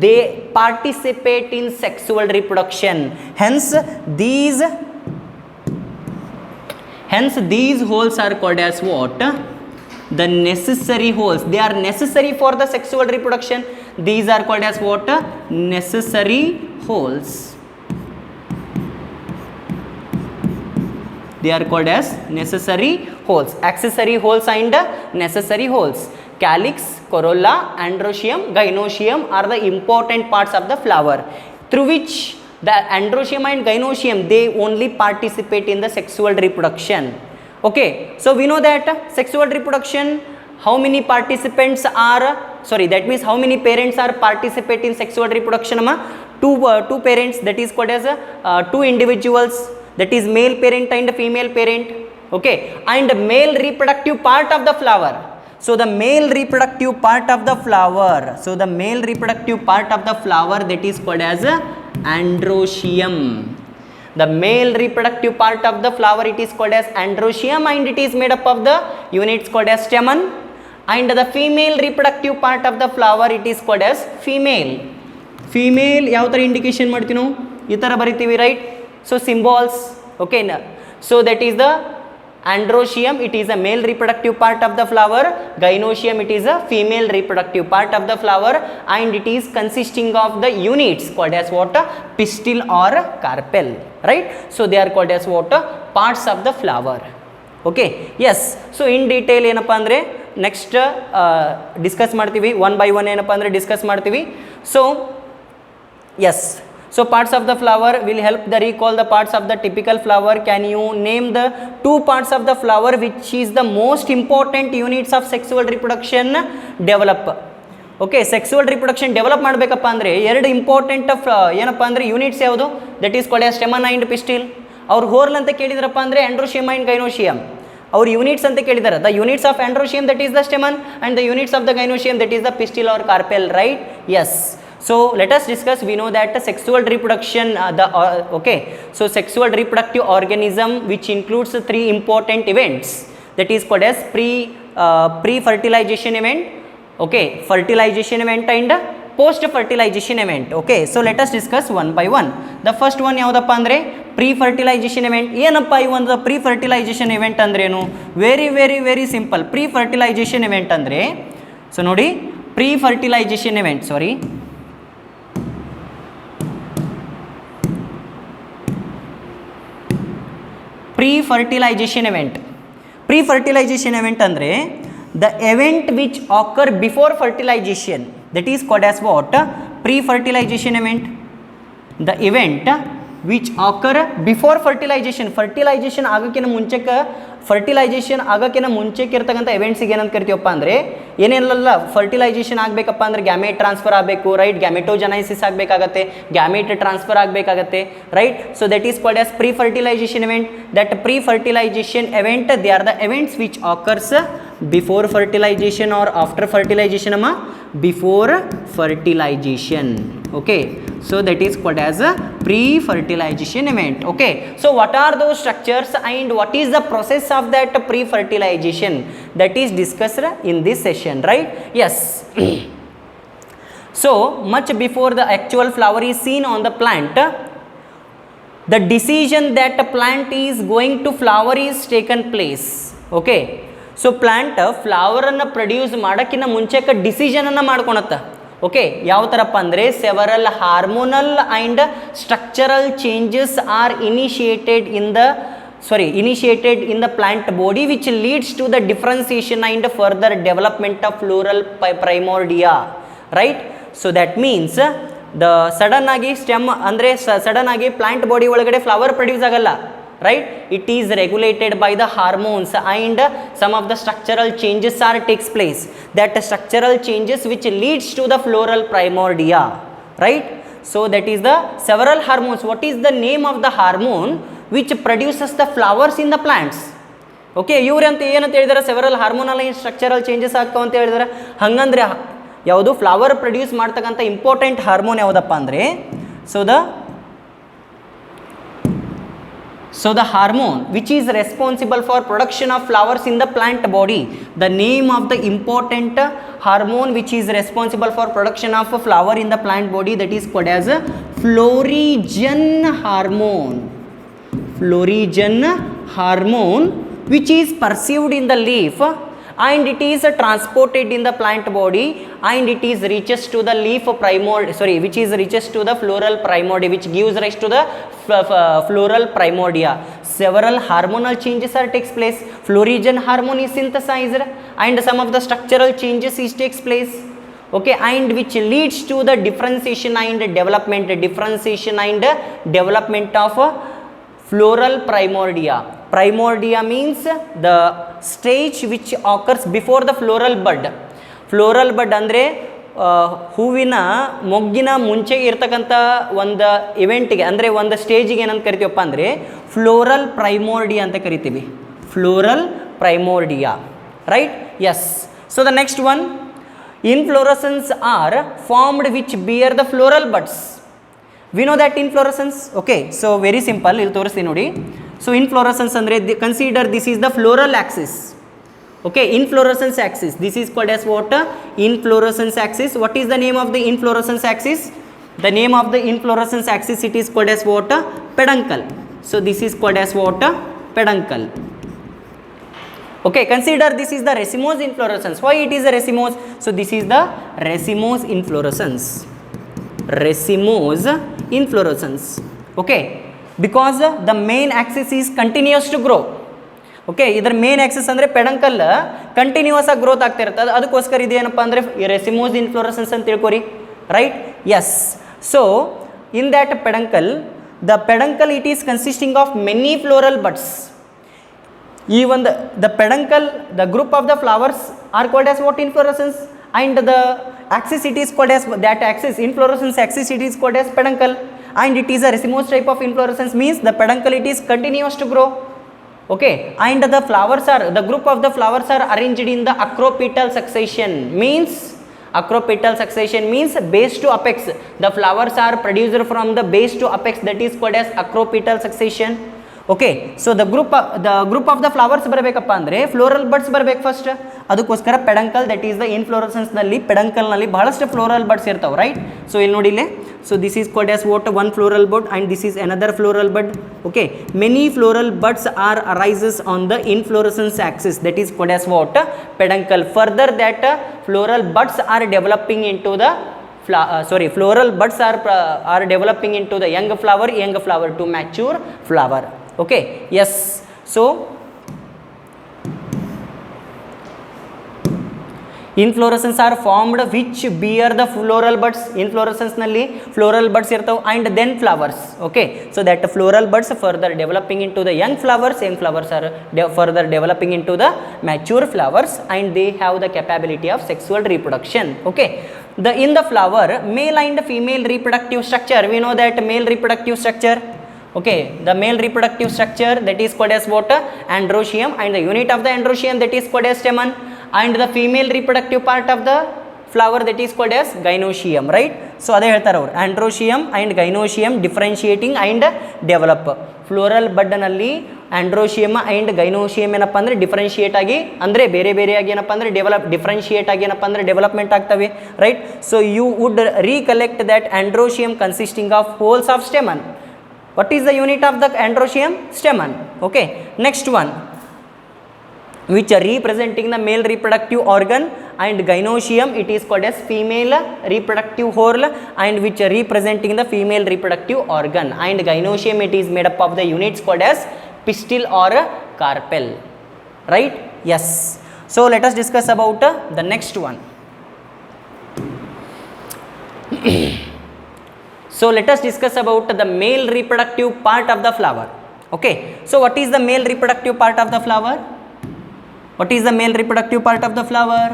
they participate in sexual reproduction. Hence these holes are called as what? The necessary holes. They are necessary for the sexual reproduction. These are called as what? Necessary holes. They are called as necessary holes. Accessory holes and necessary holes. Calyx, corolla, androecium, gynoecium are the important parts of the flower, through which the androecium and gynoecium, they only participate in the sexual reproduction. Okay, so we know that sexual reproduction, how many participants are, sorry, that means how many parents are participate in sexual reproduction? Two parents, that is called as two individuals, that is male parent and female parent. Okay, and male reproductive part of the flower. So the male reproductive part of the flower, that is called as androecium. The male reproductive part of the flower, it is called as androecium, and it is made up of the units called as stamen. And the female reproductive part of the flower, it is called as female. Female ಯಾವ ಥರ indication ಮಾಡ್ತೀವಿ ನಾವು? ಈ ಥರ ಬರಿತೀವಿ, right? So symbols. Okay, so that is the androecium, it is a male reproductive part of the flower. Gynoecium, it is a female reproductive part of the flower, and it is consisting of the units called as what? Pistil or carpel, right? So they are called as what? Parts of the flower. Okay, yes. So in detail ಏನಪ್ಪ ಅಂದರೆ next discuss ಮಾಡ್ತೀವಿ, one by one ಏನಪ್ಪ ಅಂದರೆ discuss ಮಾಡ್ತೀವಿ. So yes, so parts of the flower will help the recall the parts of the typical flower. Can you name the two parts of the flower which is the most important units of sexual reproduction develop? Okay, sexual reproduction develop ಮಾಡಬೇಕಪ್ಪ ಅಂದರೆ ಎರಡು important ಏನಪ್ಪ ಅಂದರೆ units ಯಾವುದು? That is called as stamen and pistil. ಅವ್ರು ಹೋರ್ಲ್ ಅಂತ ಕೇಳಿದ್ರಪ್ಪ ಅಂದರೆ ಆಂಡ್ರೋಶಿಯಮ್ and ಗೈನೋಶಿಯಮ್. ಅವ್ರು ಯೂನಿಟ್ಸ್ ಅಂತ ಕೇಳಿದ್ದಾರೆ. The units of androecium that is the stamen, and the units of the gynoecium that is the pistil or carpel, right? Yes. So let us discuss. We know that sexual reproduction, okay, so sexual reproductive organism which includes three important events, that is called as pre-fertilization event, okay, fertilization event and post-fertilization event. Okay, so let us discuss one by one. The first one ಯಾವುದಪ್ಪ ಅಂದರೆ pre-fertilization event. ಏನಪ್ಪ ಈ ಒಂದು pre-fertilization event ಅಂದ್ರೇನು? Very very very simple. pre-fertilization event ಅಂದರೆ, so ನೋಡಿ, pre-fertilization event, ಸಾರಿ, pre-fertilization event. Pre-fertilization event ಅಂದರೆ the event which occur before fertilization, that is called as what? Pre-fertilization event. The event which occur before fertilization. Fertilization ಆಗೋಕ್ಕಿಂತ ಮುಂಚೆಕ್ಕೆ ಇರ್ತಕ್ಕಂಥ ಎವೆಂಟ್ಸಿಗೆ ಏನಂತ ಕರಿತೀವಪ್ಪ ಅಂದರೆ, ಏನೇನಲ್ಲ ಫರ್ಟಿಲೈಜೇಷನ್ ಆಗಬೇಕಪ್ಪ ಅಂದರೆ ಗ್ಯಾಮೆಟ್ ಟ್ರಾನ್ಸ್ಫರ್ ಆಗಬೇಕು, ರೈಟ್? ಗ್ಯಾಮೆಟೋಜನೈಸಿಸ್ ಆಗಬೇಕಾಗತ್ತೆ, ಗ್ಯಾಮೆಟ್ ಟ್ರಾನ್ಸ್ಫರ್ ಆಗಬೇಕಾಗತ್ತೆ, right? So that is called as pre fertilization event. That pre fertilization event, they are the events which occurs before fertilization or after fertilization. Before fertilization. Okay, so that is called as a pre-fertilization event. Okay, so what are those structures and what is the process of that pre-fertilization? That is discussed in this session, right? Yes. So much before the actual flower is seen on the plant, the decision that a plant is going to flower is taken place. Okay, so plant ಫ್ಲವರನ್ನು produce ಮಾಡೋಕ್ಕಿಂತ ಮುಂಚೆಕ್ಕೆ ಡಿಸಿಷನನ್ನು ಮಾಡ್ಕೊಳತ್ತೆ. Okay ಯಾವ ಥರಪ್ಪ ಅಂದರೆ several hormonal and structural changes are initiated in the plant body which leads to the differentiation and further development of floral primordia, right? So that means the sudden ಆಗಿ stem ಅಂದರೆ sudden ಆಗಿ plant body ಒಳಗಡೆ flower produce ಆಗಲ್ಲ, right? It is regulated by the hormones and some of the structural changes are takes place, that structural changes which leads to the floral primordia, right? So that is the several hormones. What is the name of the hormone which produces the flowers in the plants? Okay ಇವ್ರಂತ ಏನಂತ ಹೇಳಿದಾರೆ, several hormonal structural changes ಆಗ್ತಾವ ಅಂತ ಹೇಳಿದಾರೆ. ಹಂಗಂದ್ರೆ ಯಾವುದು flower produce ಮಾಡ್ತಕ್ಕಂಥ important hormone ಯಾವುದಪ್ಪ ಅಂದರೆ so the hormone which is responsible for production of flowers in the plant body, the name of the important hormone which is responsible for production of a flower in the plant body, that is called as florigen hormone. Florigen hormone which is perceived in the leaf and it is transported in the plant body and it is reaches to the leaf which is reaches to the floral primordia, which gives rise to the floral primordia. Several hormonal changes are takes place. Florigen hormone is synthesized and some of the structural changes is takes place, okay, and which leads to the differentiation and development of floral primordia. Primordia means the stage which occurs before the floral bud. Floral bud ಅಂದರೆ ಹೂವಿನ ಮೊಗ್ಗಿನ ಮುಂಚೆ ಇರ್ತಕ್ಕಂಥ ಒಂದು ಇವೆಂಟಿಗೆ ಅಂದರೆ ಒಂದು ಸ್ಟೇಜಿಗೆ ಏನಂತ ಕರಿತೀವಪ್ಪ ಅಂದರೆ ಫ್ಲೋರಲ್ ಪ್ರೈಮೋರ್ಡಿಯಾ ಅಂತ ಕರಿತೀವಿ. Floral primordia, right? Yes. So the next one, inflorescence are formed which bear the floral buds. We know that inflorescence, okay, so very simple, ಇಲ್ಲಿ ತೋರಿಸ್ತೀನಿ ನೋಡಿ. So inflorescence ಅಂದರೆ consider this is the floral axis, okay, inflorescence axis, this is called as what? Inflorescence axis. What is the name of the inflorescence axis? The name of the inflorescence axis, it is called as what? Peduncle. So this is called as what? Peduncle. Okay, consider this is the racemose inflorescence. Why it is a racemose? So this is the racemose inflorescence. Racemose inflorescence. Okay, because the main axis is continuous to grow. Okay, ಇದರ main Axis ಅಂದರೆ ಪೆಡಂಕಲ್ continuous ಆಗಿ growth ಆಗ್ತಾ ಇರುತ್ತೆ. ಅದಕ್ಕೋಸ್ಕರ ಇದೇನಪ್ಪ ಅಂದರೆ racemose inflorescence ಅಂತ ತಿಳ್ಕೊರಿ, right? Yes. So in that peduncle, the peduncle it is consisting of many floral buds. ಈ ಒಂದು the peduncle, the group of the flowers are called as what? Inflorescence. and the axis it is called as that axis, inflorescence axis, it is called as peduncle, and it is a racemose type of inflorescence, means the peduncle it is continuous to grow. Okay, and the flowers are, the group of the flowers are arranged in the acropetal succession, means acropetal succession means base to apex. The flowers are produced from the base to apex, that is called as acropetal succession. Okay, so the group of the flowers ಬರಬೇಕಪ್ಪ ಅಂದರೆ floral buds ಬರಬೇಕು first. ಅದಕ್ಕೋಸ್ಕರ peduncle, that is the ಇನ್ಫ್ಲೋರೆಸೆನ್ಸ್ನಲ್ಲಿ ಪೆಡಂಕಲ್ನಲ್ಲಿ ಬಹಳಷ್ಟು floral buds ಇರ್ತಾವೆ, right? So ಇಲ್ಲಿ ನೋಡಿ ಇಲ್ಲಿ, so this is called as what? One floral bud and this is another floral bud. Okay, many floral buds are arises on the inflorescence axis, that is called as what? Peduncle. Further that floral buds are developing into the floral buds are developing into the young flower to mature flower. Okay, yes. So inflorescence are formed which bear the floral buds. Inflorescence nalli floral buds irtav and then flowers. Okay, so that floral buds further developing into the young flowers are further developing into the mature flowers, and they have the capability of sexual reproduction. Okay, in the flower, male and female reproductive structure, we know that male reproductive structure. Okay, the male reproductive structure, that is called as what? Androecium, and the unit of the androecium, that is called as stamen, and the female reproductive part of the flower, that is called as gynoecium, right? So ಅದೇ ಹೇಳ್ತಾರೆ ಅವರು, androecium and gynoecium differentiating and develop. Floral ಬಡ್ನಲ್ಲಿ androecium and gynoecium ಏನಪ್ಪ ಅಂದರೆ differentiate ಆಗಿ, ಅಂದರೆ ಬೇರೆ ಬೇರೆಯಾಗಿ ಏನಪ್ಪ ಅಂದರೆ ಡಿಫ್ರೆನ್ಷಿಯೇಟ್ ಆಗಿ ಏನಪ್ಪ ಅಂದರೆ ಡೆವಲಪ್ಮೆಂಟ್ ಆಗ್ತವೆ, right? So you would recollect that androecium consisting of whorls of stamen. What is the unit of the androecium? Stamen. Okay, next one, which are representing the male reproductive organ and gynoecium it is called as female reproductive whorl and which representing the female reproductive organ, and gynoecium it is made up of the units called as pistil or carpel, right? Yes. So let us discuss about the next one. So let us discuss about the male reproductive part of the flower. Okay, so what is the male reproductive part of the flower? What is the male reproductive part of the flower?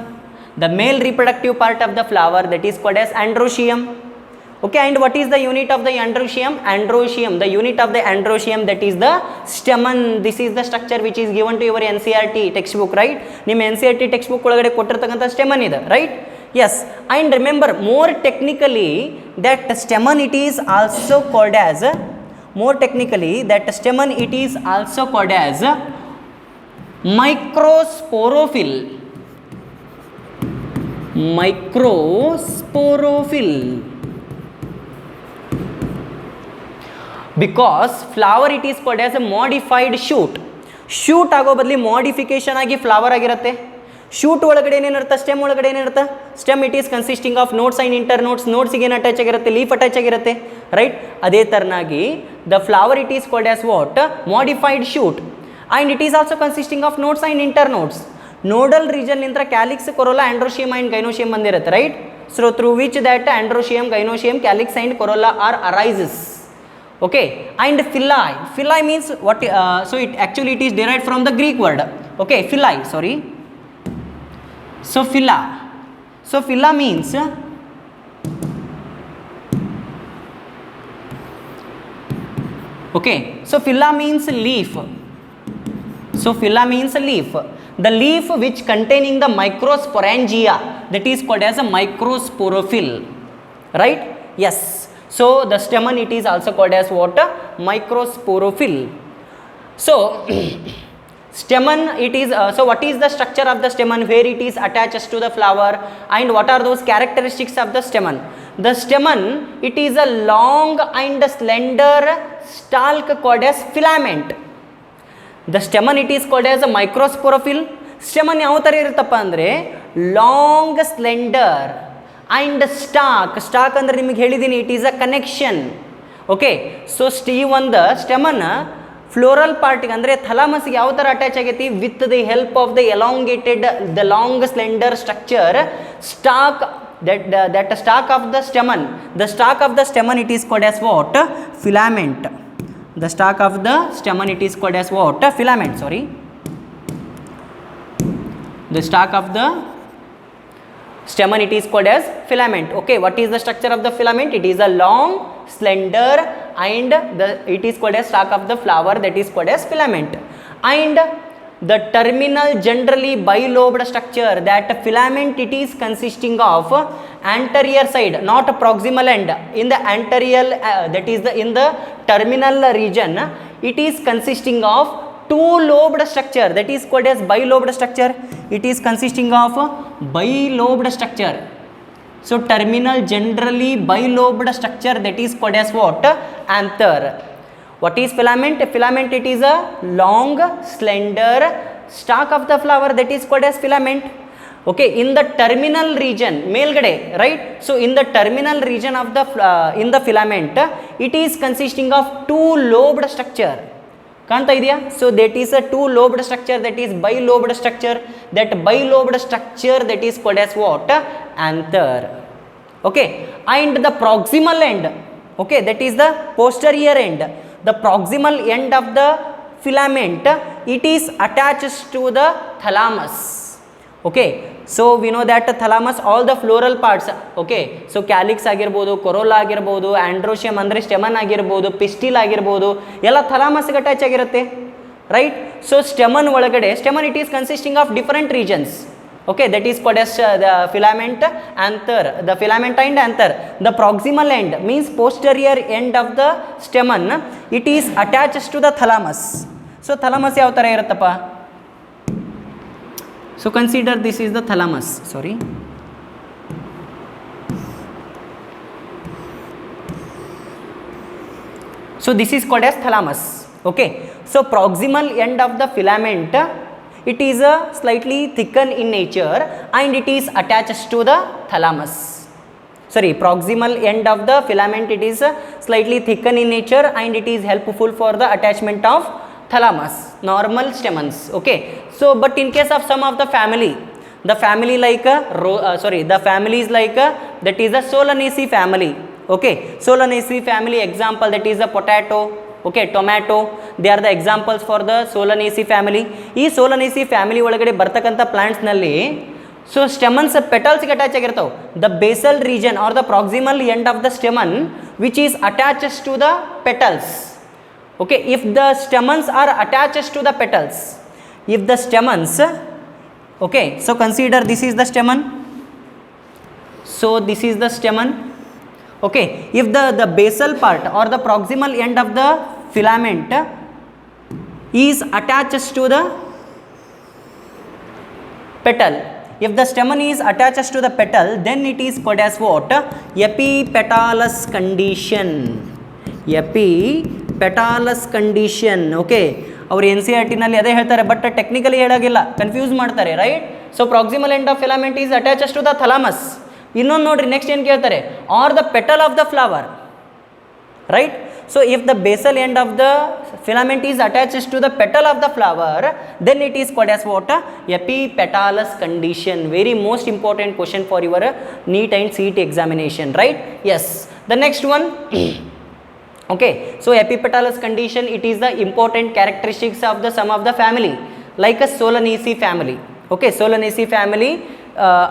The male reproductive part of the flower that is called as androecium. Okay, and what is the unit of the androecium? Androecium, the unit of the androecium that is the stamen. This is the structure which is given to your NCERT textbook, right? ನಿಮ್ಮ NCERT textbook ಒಳಗಡೆ ಕೊಟ್ಟಿರ್ತಕ್ಕಂಥ stamen ಇದೆ, right? Yes, and remember more technically that stamen it is also called as, more technically that stamen it is also called as microsporophyll. Microsporophyll. Because flower it is called as a modified shoot. Shoot ಆಗೋ ಬದಲಿ modification ಆಗಿ flower ಆಗಿರುತ್ತೆ. Shoot ಒಳಗಡೆ ಏನಿರುತ್ತೆ, stem ಒಳಗಡೆ ಏನಿರುತ್ತೆ, stem it is consisting of nodes and internodes, ನೋಟ್ಸ್ಗೆ ಏನು ಅಟ್ಯಾಚ್ ಆಗಿರುತ್ತೆ, ಲೀಫ್ ಅಟ್ಯಾಚ್ ಆಗಿರುತ್ತೆ, ರೈಟ್? ಅದೇ ಥರನಾಗಿ the flower it is called as what, modified shoot, and it is also consisting of nodes and internodes. Nodal region ನಿಂದ calyx, corolla, androecium and gynoecium ಬಂದಿರುತ್ತೆ, right? So through which that androecium, gynoecium, calyx and corolla are arises. Okay, and phyllae, phyllae means what, so it actually it is derived from the Greek word. Okay, phyllae, sorry. So phylla means okay, so phylla means leaf. So phylla means leaf. The leaf which containing the microsporangia that is called as a microsporophyll, right? Yes. So the stamen it is also called as what, microsporophyll. So stamen it is so what is the structure of the stamen, where it is attached to the flower, and what are those characteristics of the stamen? The stamen it is a long and slender stalk called as filament. The stamen it is called as a microsporophyll. Stamen ಯಾವ ಥರ ಇರುತ್ತಪ್ಪ ಅಂದರೆ long slender and stock ಅಂದರೆ ನಿಮಗೆ ಹೇಳಿದ್ದೀನಿ it is a connection. Okay, so ಈ ಒಂದು stamen floral ಪಾರ್ಟಿಗೆ ಅಂದರೆ ಥಲಾಮಸ್ಗೆ ಯಾವ ಥರ ಅಟ್ಯಾಚ್ ಆಗೈತಿ, with the help of the elongated the long slender structure stock that stalk of the stamen, the stalk of the stamen it is called as what, filament. The stalk of the stamen it is called as what, filament, sorry. The stalk of the stamen it is called as filament. Okay, what is the structure of the filament? It is a long, slender, and it is called as stalk of the flower that is called as filament. And the terminal generally bilobed structure, that filament it is consisting of anterior side, not proximal end. In the anterior that is the in the terminal region it is consisting of two lobed structure that is called as bilobed structure. It is consisting of bilobed structure. So terminal generally bilobed structure that is called as what, anther. What is filament? Filament it is a long slender stalk of the flower that is called as filament. Okay, in the terminal region ಮೇಲ್ಗಡೆ, right? So in the terminal region of the in the filament it is consisting of two lobed structure. ಕಾಣ್ತಾ ಇದೆಯಾ? So that is a two lobed structure, that is bilobed structure. That bilobed structure that is called as what, anther. Okay, and the proximal end, okay, that is the posterior end. The proximal end of the filament it is attached to the thalamus. Okay, so we know that thalamus, all the floral parts, okay, so calyx ಆಗಿರ್ಬೋದು, corolla ಆಗಿರ್ಬೋದು, androecium ಅಂದರೆ stamen ಆಗಿರ್ಬೋದು, pistil ಆಗಿರ್ಬೋದು, ಎಲ್ಲ ಥಲಾಮಸ್ಗೆ attach ಆಗಿರುತ್ತೆ, right? So stamen ಒಳಗಡೆ, stamen it is consisting of different regions. Okay, that is called as the filament, anther, the filament and anther. The proximal end means posterior end of the stamen, it is attached to the thalamus. So thalamus ಯಾವ ಥರ ಇರುತ್ತಪ್ಪ? So consider this is the thalamus, sorry. So this is called as thalamus. Okay, so proximal end of the filament it is a slightly thickened in nature and it is attached to the thalamus. Sorry, proximal end of the filament, it is slightly thickened in nature and it is helpful for the attachment of thalamus, normal stamens. Okay, so but in case of some of the family, the family like the family is like that is a Solanaceae family. Okay, Solanaceae family example, that is a potato, okay, tomato, they are the examples for the Solanaceae family. ಈ Solanaceae family ಒಳಗಡೆ ಬರ್ತಕ್ಕಂಥ plants ನಲ್ಲಿ so stamens petals ಗೆ attach ಆಗಿರ್ತಾವೆ. The basal region are the proximal end of the stamen which is attaches to the petals. Okay, if the stamens are attached to the petals, if the stamens, okay, so consider this is the stamen, so this is the stamen. Okay, if the basal part or the proximal end of the filament is attached to the petal, if the stamen is attached to the petal, then it is called as what? Epipetalous condition. Epipetalous condition. Okay, ಅವರು N C R ಟಿನಲ್ಲಿ ಅದೇ ಹೇಳ್ತಾರೆ, but technically ಹೇಳಾಗಿಲ್ಲ, confuse ಮಾಡ್ತಾರೆ, right. So proximal end of filament is attaches to the thalamus. ಇನ್ನೊಂದು ನೋಡ್ರಿ, next ಏನು ಕೇಳ್ತಾರೆ, are the petal of the flower, right. So if the basal end of the filament is attached to the petal of the flower, then it is called as what? Epipetalous condition. Very most important question for your NEET and CET examination, right? Yes. The next one. Okay, so epipetalous condition, it is the important characteristics of the some of the family, like a Solanaceae family. Okay, Solanaceae family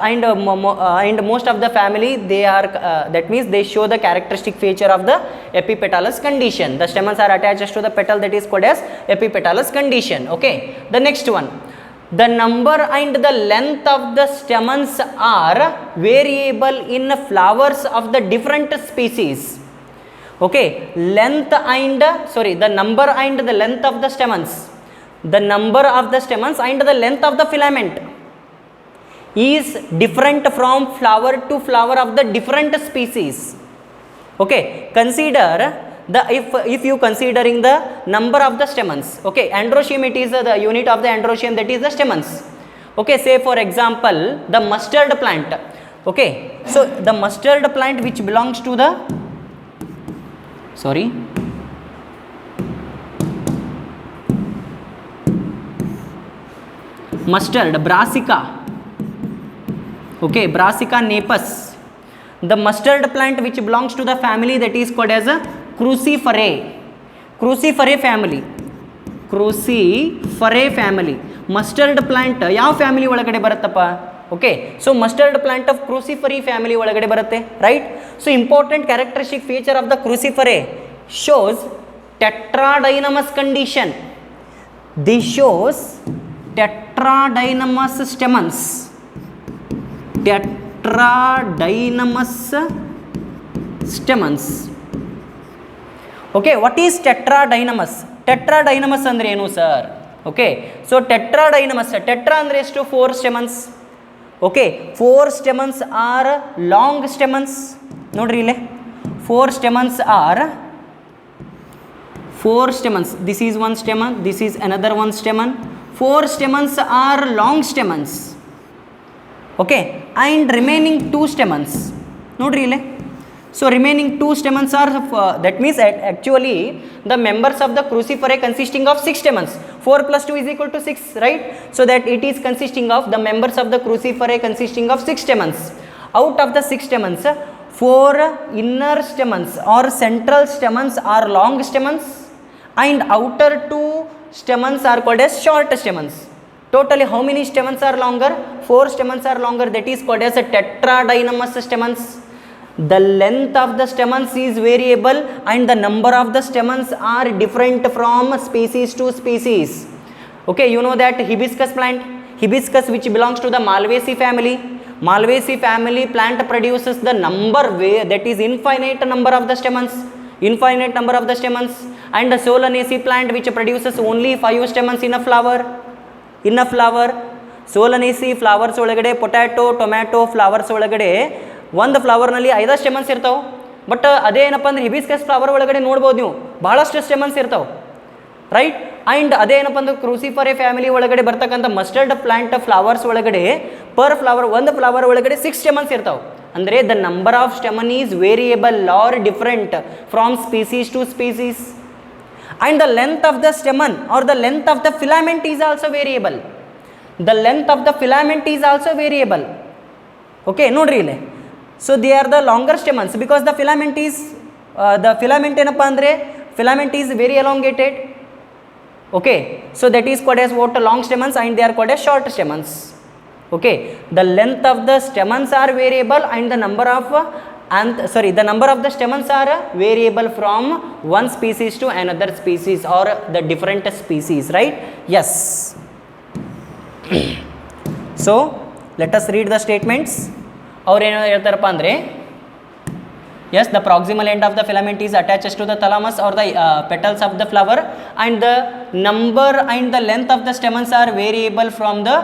and most of the family, they are that means they show the characteristic feature of the epipetalous condition. The stamens are attached to the petal, that is called as epipetalous condition. Okay, the next one, the number and the length of the stamens are variable in flowers of the different species. Okay, length and the number and the length of the stamens, the number of the stamens and the length of the filament is different from flower to flower of the different species. Okay, consider the if you considering the number of the stamens. Okay, androecium, it is the unit of the androecium, that is the stamens. Okay, say for example the mustard plant. Okay, so the mustard plant which belongs to the mustard, brassica. Okay, brassica napus, the mustard plant which belongs to the family that is called as a cruciferae. Cruciferae family, cruciferae family. mustard plant ಯಾವ family ಒಳಗಡೆ ಬರುತ್ತಪ್ಪ? Okay, so mustard plant of cruciferae family ಒಳಗಡೆ ಬರುತ್ತೆ, right. So important characteristic feature of the cruciferae shows tetradynamous condition. This shows tetradynamous stamens. Tetradynamous stamens. Okay, what is tetradynamous? Tetradynamous ಅಂದರೆ ಏನು sir? Okay, so tetradynamous, tetra ಅಂದರೆ ಎಷ್ಟು? 4 stamens. Okay, 4 stamens are long stamens. ನೋಡ್ರಿ ಇಲ್ಲೇ 4 stamens are 4 stamens. This is one stamen, this is another one stamen. 4 stamens are long stamens. Okay, and remaining 2 stamens. Nodri ile. So remaining 2 stamens are that means actually the members of the cruciferae consisting of 6 stamens. 4 plus 2 is equal to 6, right? So that it is consisting of the members of the cruciferae consisting of 6 stamens. Out of the 6 stamens, 4 inner stamens or central stamens are long stamens and outer 2 stamens are called as short stamens. Totally how many stamens are longer? 4 stamens are longer, that is called as a tetradynamous stamens. The length of the stamens is variable and the number of the stamens are different from species to species. Okay, you know that hibiscus plant, hibiscus which belongs to the Malvaceae family. Malvaceae family plant produces the number that is infinite number of the stamens. Infinite number of the stamens. And the Solanaceae plant which produces only 5 stamens in a flower. In a flower, Solanaceae flowers ಒಳಗಡೆ potato tomato flowers ಒಳಗಡೆ ಒಂದು ಫ್ಲವರ್ನಲ್ಲಿ 5 ಸ್ಟೆಮನ್ಸ್ ಇರ್ತಾವೆ. But ಅದೇ ಏನಪ್ಪ ಅಂದ್ರೆ hibiscus flower ಒಳಗಡೆ ನೋಡ್ಬೋದು ನೀವು ಭಾಳಷ್ಟು ಸ್ಟೆಮನ್ಸ್ ಇರ್ತಾವೆ, ರೈಟ್. ಆ್ಯಂಡ್ ಅದೇನಪ್ಪ ಅಂದ್ರೆ ಕ್ರೂಸಿಫರೆ ಫ್ಯಾಮಿಲಿ ಒಳಗಡೆ ಬರ್ತಕ್ಕಂಥ ಮಸ್ಟರ್ಡ್ ಪ್ಲಾಂಟ್ ಫ್ಲವರ್ಸ್ ಒಳಗಡೆ ಪರ್ ಫ್ಲವರ್ ಒಂದು ಫ್ಲವರ್ ಒಳಗಡೆ 6 ಸ್ಟೆಮನ್ಸ್ ಇರ್ತಾವೆ. ಅಂದರೆ the number of stamen is variable or different from species to species. And the length of the stamen or the length of the filament is also variable. The length of the filament is also variable. Okay, ನೋಡ್ರಿ ಇಲ್ಲಿ. So they are the longer stamens because the filament is ಏನಪ್ಪ ಅಂದರೆ filament is very elongated. Okay, so that is called as what long stamens and they are called as short stamens. Okay, the length of the stamens are variable and the number of the number of the stamens are variable from one species to another species or the different species, right? Yes. So let us read the statements. ಅವ್ರು ಏನು ಹೇಳ್ತಾರಪ್ಪ ಅಂದರೆ, yes, the proximal end of the filament is attached to the thalamus or the petals of the flower and the number and the length of the stamens are variable from the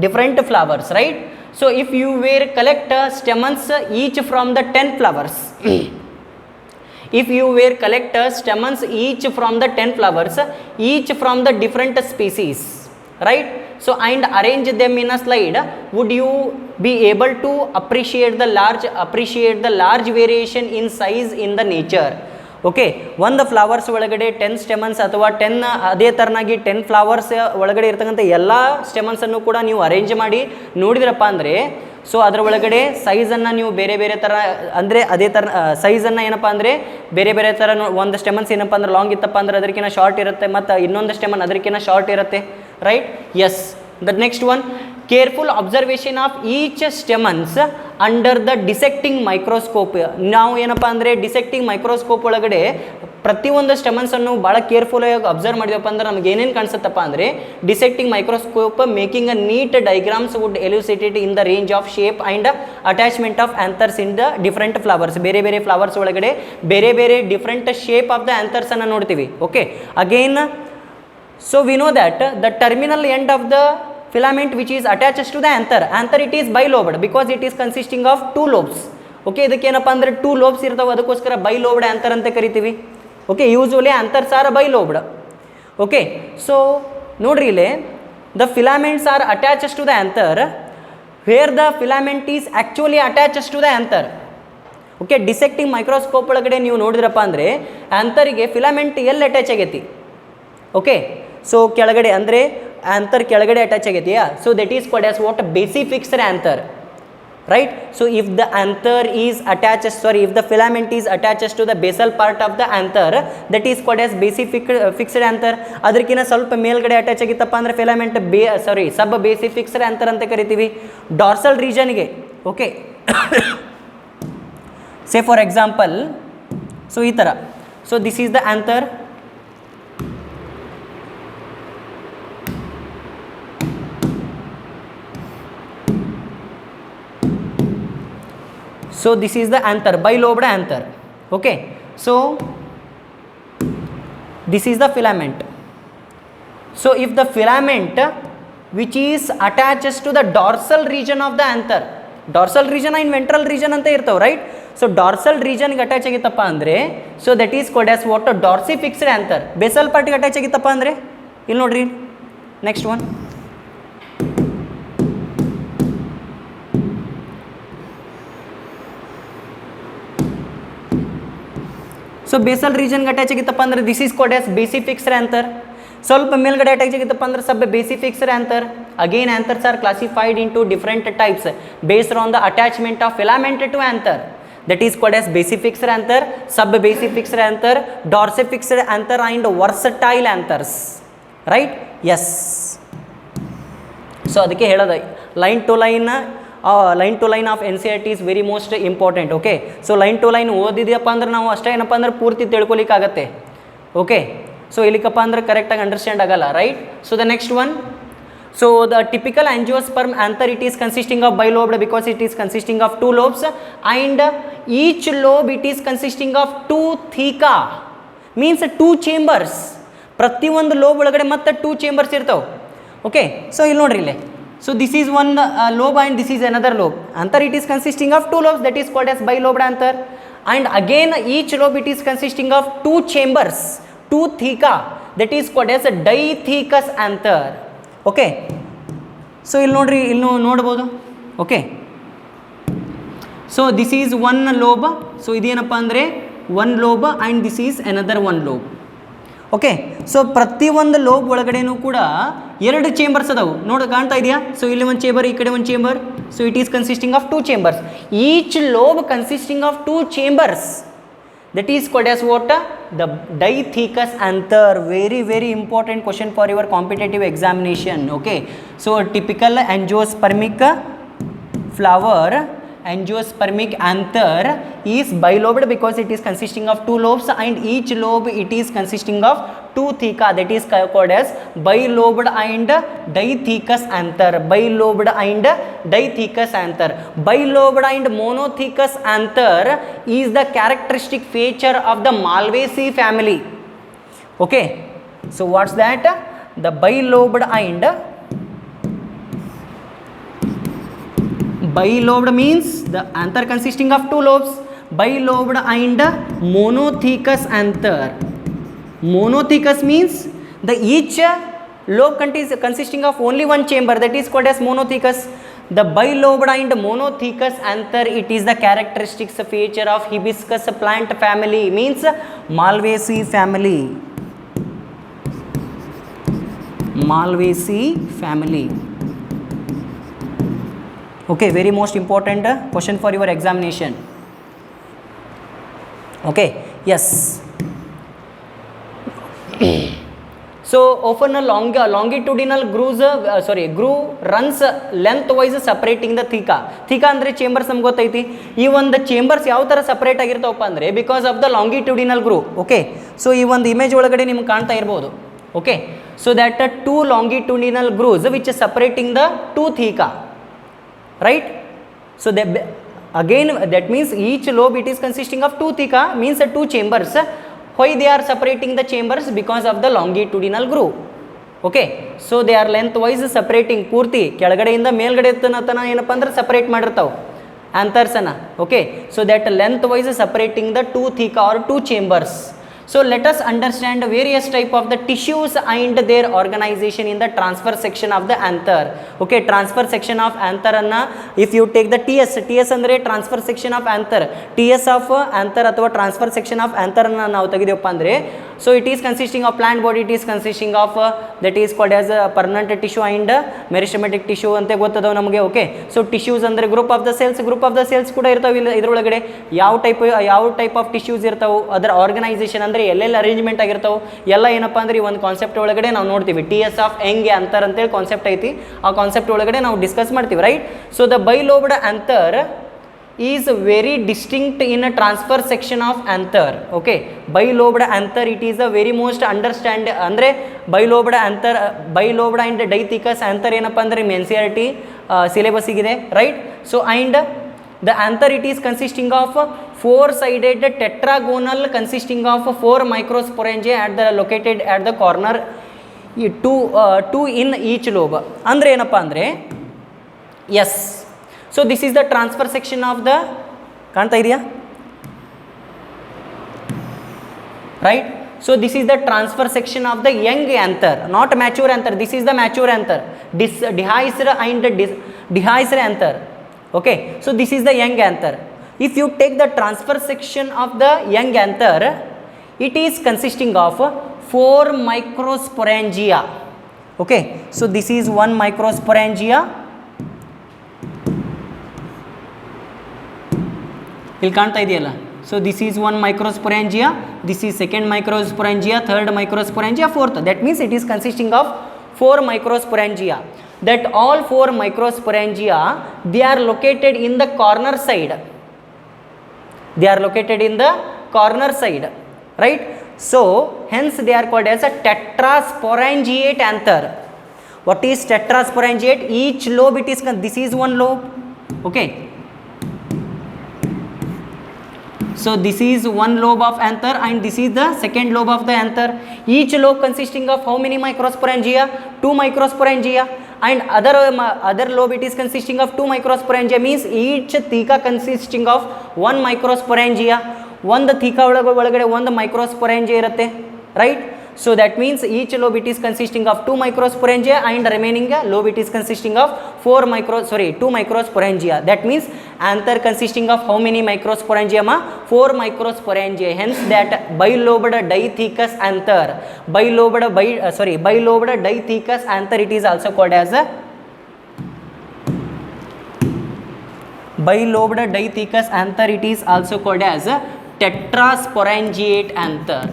different flowers, right? So if you were collect stamens each from the 10 flowers if you were collect stamens each from the 10 flowers each from the different species, right? So and arrange them in a slide, would you be able to appreciate the large variation in size in the nature? Okay, ಒಂದು flowers ಒಳಗಡೆ 10 ಸ್ಟೆಮನ್ಸ್ ಅಥವಾ 10 ಅದೇ ಥರನಾಗಿ 10 flowers ಒಳಗಡೆ ಇರ್ತಕ್ಕಂಥ ಎಲ್ಲ ಸ್ಟೆಮನ್ಸನ್ನು ಕೂಡ ನೀವು ಅರೇಂಜ್ ಮಾಡಿ ನೋಡಿದ್ರಪ್ಪ ಅಂದರೆ, ಸೊ ಅದರ ಒಳಗಡೆ ಸೈಜನ್ನು ನೀವು ಬೇರೆ ಬೇರೆ ಥರ ಅಂದರೆ ಅದೇ ಥರ ಸೈಜನ್ನು ಏನಪ್ಪ ಅಂದರೆ ಬೇರೆ ಬೇರೆ ಥರ ಒಂದು ಸ್ಟೆಮನ್ಸ್ ಏನಪ್ಪ ಅಂದ್ರೆ ಲಾಂಗ್ ಇತ್ತಪ್ಪ ಅಂದ್ರೆ ಅದಕ್ಕಿಂತ ಶಾರ್ಟ್ ಇರುತ್ತೆ, ಮತ್ತು ಇನ್ನೊಂದು ಸ್ಟೆಮನ್ ಅದಕ್ಕಿಂತ ಶಾರ್ಟ್ ಇರುತ್ತೆ, right? Yes. The next one, careful observation of each stamens under the dissecting microscope. ನಾವು ಏನಪ್ಪ ಅಂದರೆ ಡಿಸೆಕ್ಟಿಂಗ್ ಮೈಕ್ರೋಸ್ಕೋಪ್ ಒಳಗಡೆ ಪ್ರತಿಯೊಂದು ಸ್ಟೆಮನ್ಸನ್ನು ಭಾಳ ಕೇರ್ಫುಲ್ಲಾಗಿ ಅಬ್ಸರ್ವ್ ಮಾಡಿದಪ್ಪ ಅಂದ್ರೆ ನಮ್ಗೆ ಏನೇನು ಕಾಣಿಸುತ್ತಪ್ಪ ಅಂದರೆ, dissecting microscope making a neat diagrams would elucidate in the range of shape and attachment of anthers in the different flowers. ಬೇರೆ ಬೇರೆ ಫ್ಲವರ್ಸ್ ಒಳಗಡೆ ಬೇರೆ ಬೇರೆ ಡಿಫ್ರೆಂಟ್ ಶೇಪ್ ಆಫ್ ದ ಆ್ಯಂಥರ್ಸನ್ನು ನೋಡ್ತೀವಿ. Okay, again, so we know that the terminal end of the filament which is attached to the anther it is bilobed because it is consisting of 2 lobes. Okay, ಇದಕ್ಕೆ ಏನಪ್ಪ ಅಂದರೆ 2 lobes ಇರ್ತಾವೆ, ಅದಕ್ಕೋಸ್ಕರ ಬೈಲೋಬ್ಡ್ anther ಅಂತ ಕರಿತೀವಿ. Okay, usually anthers are bilobed. Okay, so ನೋಡ್ರಿ ಇಲ್ಲಿ, the filaments are attaches to the anther where the filament is actually attaches to the anther. Okay, dissecting microscope ಒಳಗಡೆ ನೀವು ನೋಡಿದ್ರಪ್ಪ ಅಂದರೆ ಆ್ಯಂಥರಿಗೆ ಫಿಲಾಮೆಂಟ್ ಎಲ್ಲಿ ಅಟ್ಯಾಚ್ ಆಗೈತಿ? ಓಕೆ, ಸೊ ಕೆಳಗಡೆ ಅಂದರೆ ಆ್ಯಂಥರ್ ಕೆಳಗಡೆ ಅಟ್ಯಾಚ್ ಆಗೈತಿಯಾ? So that is called as what basifixed anther, right? So if the anther is attached, if the filament is attached to the basal part of the anther, that is called as basifixed anther. ಅದಕ್ಕಿಂತ ಸ್ವಲ್ಪ ಮೇಲ್ಗಡೆ attach ಆಗಿತ್ತಪ್ಪ ಅಂದರೆ filament ಸಬ್ basifixed anther ಅಂತ ಕರಿತೀವಿ. Dorsal ರೀಜನ್ಗೆ, okay, say for example, so ಈ ಥರ, so this is the anther. So this is the anther, bilobed anther. Okay, so this is the filament. So if the filament which is attached to the dorsal region of the anther, dorsal region and ventral region anta irtav, right? So dorsal region ge attach agitappa andre, so that is called as what? Dorsifixed anther. Basal part ge attach agitappa andre, ಇಲ್ಲಿ ನೋಡ್ರಿ, next one. So basal ರೀಜನ್ಗೆ attach ಆಗಿತ್ತಪ್ಪ ಅಂದರೆ this is called as basifixed anther. ಸ್ವಲ್ಪ ಮೇಲ್ಗಡೆ attach ಆಗಿತ್ತಪ್ಪ ಅಂದ್ರೆ sub basifixed anther. Again anthers are classified into different types based on the attachment of filament to anther. That is called as basifixed anther, sub basifixed anther, dorsifixed anther and versatile anthers, right? Yes. So ಅದಕ್ಕೆ ಹೇಳೋದು line to line of N C R T is very most important. Okay, so line to line ಓದಿದ್ಯಪ್ಪ ಅಂದ್ರೆ ನಾವು ಅಷ್ಟೇ ಏನಪ್ಪ ಅಂದ್ರೆ ಪೂರ್ತಿ ತಿಳ್ಕೊಲಿಕ್ಕಾಗತ್ತೆ. Okay, so ಇಲ್ಲಿಕಪ್ಪ ಅಂದ್ರೆ ಕರೆಕ್ಟಾಗಿ ಅಂಡರ್ಸ್ಟ್ಯಾಂಡ್ ಆಗಲ್ಲ, right? So the next one, so the typical angiosperm anther it is consisting of bilobed because it is consisting of 2 lobes and each lobe it is consisting of 2 theca means 2 chambers. ಪ್ರತಿಯೊಂದು lobe ಒಳಗಡೆ ಮತ್ತೆ 2 chambers ಇರ್ತಾವೆ. Okay, so ಇಲ್ಲಿ ನೋಡ್ರಿ ಇಲ್ಲಿ, so this is one lobe and this is another lobe. Anther it is consisting of 2 lobes, that is called as bilobed anther, and again each lobe it is consisting of 2 chambers, 2 theca, that is called as dithecous anther. Okay, so ಇಲ್ಲಿ ನೋಡ್ರಿ, ಇಲ್ಲಿ ನೋಡ್ಬೋದು. Okay, so this is one lobe. So ಇದೇನಪ್ಪ ಅಂದರೆ one lobe and this is another one lobe. Okay, so ಪ್ರತಿಯೊಂದು lobe ಒಳಗಡೆನೂ ಕೂಡ ಎರಡು ಚೇಂಬರ್ಸ್ ಅದಾವು. ನೋಡಿ, ಕಾಣ್ತಾ ಇದೆಯಾ? ಸೊ ಇಲ್ಲಿ ಒಂದು ಚೇಂಬರ್, ಈ ಕಡೆ ಒಂದು chamber. So it is consisting of two chambers. Each lobe consisting of two chambers. That is called as what? The dithecus anther. Very, very important question for your competitive examination. Okay, so a typical angiospermic flower, angiospermic anther is bilobed because it is consisting of two lobes, and each lobe it is consisting of two theca. That is called as bilobed and dithecus anther. Bilobed and dithecus anther. Bilobed and monothecus anther is the characteristic feature of the Malvaceae family. Okay, so what's that? The bilobed and bilobed means the anther consisting of two lobes. Bilobed and monothecus anther. Monothecus means the each lobe consisting of only one chamber, that is called as monothecus. The bilobed and monothecus anther, it is the characteristics feature of hibiscus plant family, means Malvaceae family. Malvaceae family. Okay, very most important question for your examination. Okay, yes. So often a longitudinal groove runs lengthwise separating the theca. Theca ಅಂದರೆ chambers ನಮ್ಗೆ ಗೊತ್ತೈತಿ. ಈ ಒಂದು chambers ಯಾವ ಥರ separate ಆಗಿರ್ತಾವಪ್ಪ ಅಂದರೆ because of the longitudinal groove. Okay, so ಈ ಒಂದು ಇಮೇಜ್ ಒಳಗಡೆ ನಿಮ್ಗೆ ಕಾಣ್ತಾ ಇರ್ಬೋದು. Okay, so that two longitudinal grooves which separating the two theca, right? So again that means each lobe it is consisting of two theca, means two chambers. Why they are separating the chambers? Because of the longitudinal groove. Okay, so they are lengthwise separating ಪೂರ್ತಿ ಕೆಳಗಡೆಯಿಂದ ಮೇಲ್ಗಡೆ ತನ ಏನಪ್ಪ ಅಂದ್ರೆ separate ಮಾಡಿರ್ತಾವೆ ಆಂಥರ್ಸನ್ನ. Okay, so that lengthwise separating the two theca or two chambers. So let us understand various type of the tissues and their organization in the transverse section of the anther. Okay, transverse section of anther anna if you take the TS andre transverse section of anther, TS of anther ಅಥವಾ transverse section of anther anna ನಾವು ತೆಗೆದೆವಪ್ಪ ಅಂದ್ರೆ, so it is consisting of plant body, it is consisting of that is called as permanent tissue and meristematic tissue ಅಂತ ಗೊತ್ತದವ ನಮಗೆ. Okay, so tissues ಅಂದರೆ group of the cells ಕೂಡ ಇರ್ತಾವೆ ಇದರೊಳಗಡೆ. ಯಾವ type of tissues ಇರ್ತಾವೆ, ಅದರ ಆರ್ಗನೈಸೇಷನ್ ಅಂದರೆ ಎಲ್ಲೆಲ್ಲ ಅರೇಂಜ್ಮೆಂಟ್ ಆಗಿರ್ತಾವೆ ಎಲ್ಲ ಏನಪ್ಪ ಅಂದ್ರೆ ಈ ಒಂದು ಕಾನ್ಸೆಪ್ಟ್ ಒಳಗಡೆ ನಾವು ನೋಡ್ತೀವಿ. TS ಆಫ್ ಹೆಂಗೆ ಅಂತರ್ ಅಂತೇಳಿ ಕಾನ್ಸೆಪ್ಟ್ ಐತಿ, ಆ ಕಾನ್ಸೆಪ್ಟ್ ಒಳಗಡೆ ನಾವು ಡಿಸ್ಕಸ್ ಮಾಡ್ತೀವಿ, ರೈಟ್? ಸೊ ದ ಬೈಲೋಬ್ಡ್ ಅಂತರ್ is very distinct in a transverse section of anther. Okay, bilobed anther it is a very most understand andre bilobed and dithecus anther ಏನಪ್ಪ ಅಂದ್ರೆ NCERT syllabus ಇದೆ, right? So and the anther it is consisting of four sided tetragonal consisting of four microsporangiae at the located at the corner, two in each lobe. ಅಂದ್ರೆ ಏನಪ್ಪ ಅಂದ್ರೆ, yes, so this is the transverse section of the, ಕಾಣ್ತಾ ಇದೆಯಾ, right? So this is the transverse section of the young anther, not mature anther. This is the mature anther, dehisced and dehisced anther. Okay, so this is the young anther. If you take the transverse section of the young anther, it is consisting of four microsporangia. Okay, so this is one microsporangia. ಇಲ್ಲಿ ಕಾಣ್ತಾ ಇದೆಯಲ್ಲ, so this is one microsporangia, this is second microsporangia, third microsporangia, fourth. That means it is consisting of four microsporangia. That all four microsporangia they are located in the corner side. They are located in the corner side, right? So hence they are called as a tetrasporangiate anther. What is tetrasporangiate? Each lobe it is, this is one lobe. Okay, so this is one lobe of anther and this is the second lobe of the anther. Each lobe consisting of how many microsporangia? Two microsporangia. And other lobe it is consisting of two microsporangia, means each theca consisting of one microsporangia. ಒಂದು theca ಒಳಗಡೆ ಒಂದು microsporangia ಇರುತ್ತೆ, right? So that means each lobe it is consisting of 2 microsporangia and remaining lobe it is consisting of 2 microsporangia. That means anther consisting of how many microsporangia? 4 microsporangia. Hence that bilobed dithecus anther. Bilobed dithecus anther it is also called as a bilobed dithecus anther it is also called as a tetrasporangiate anther.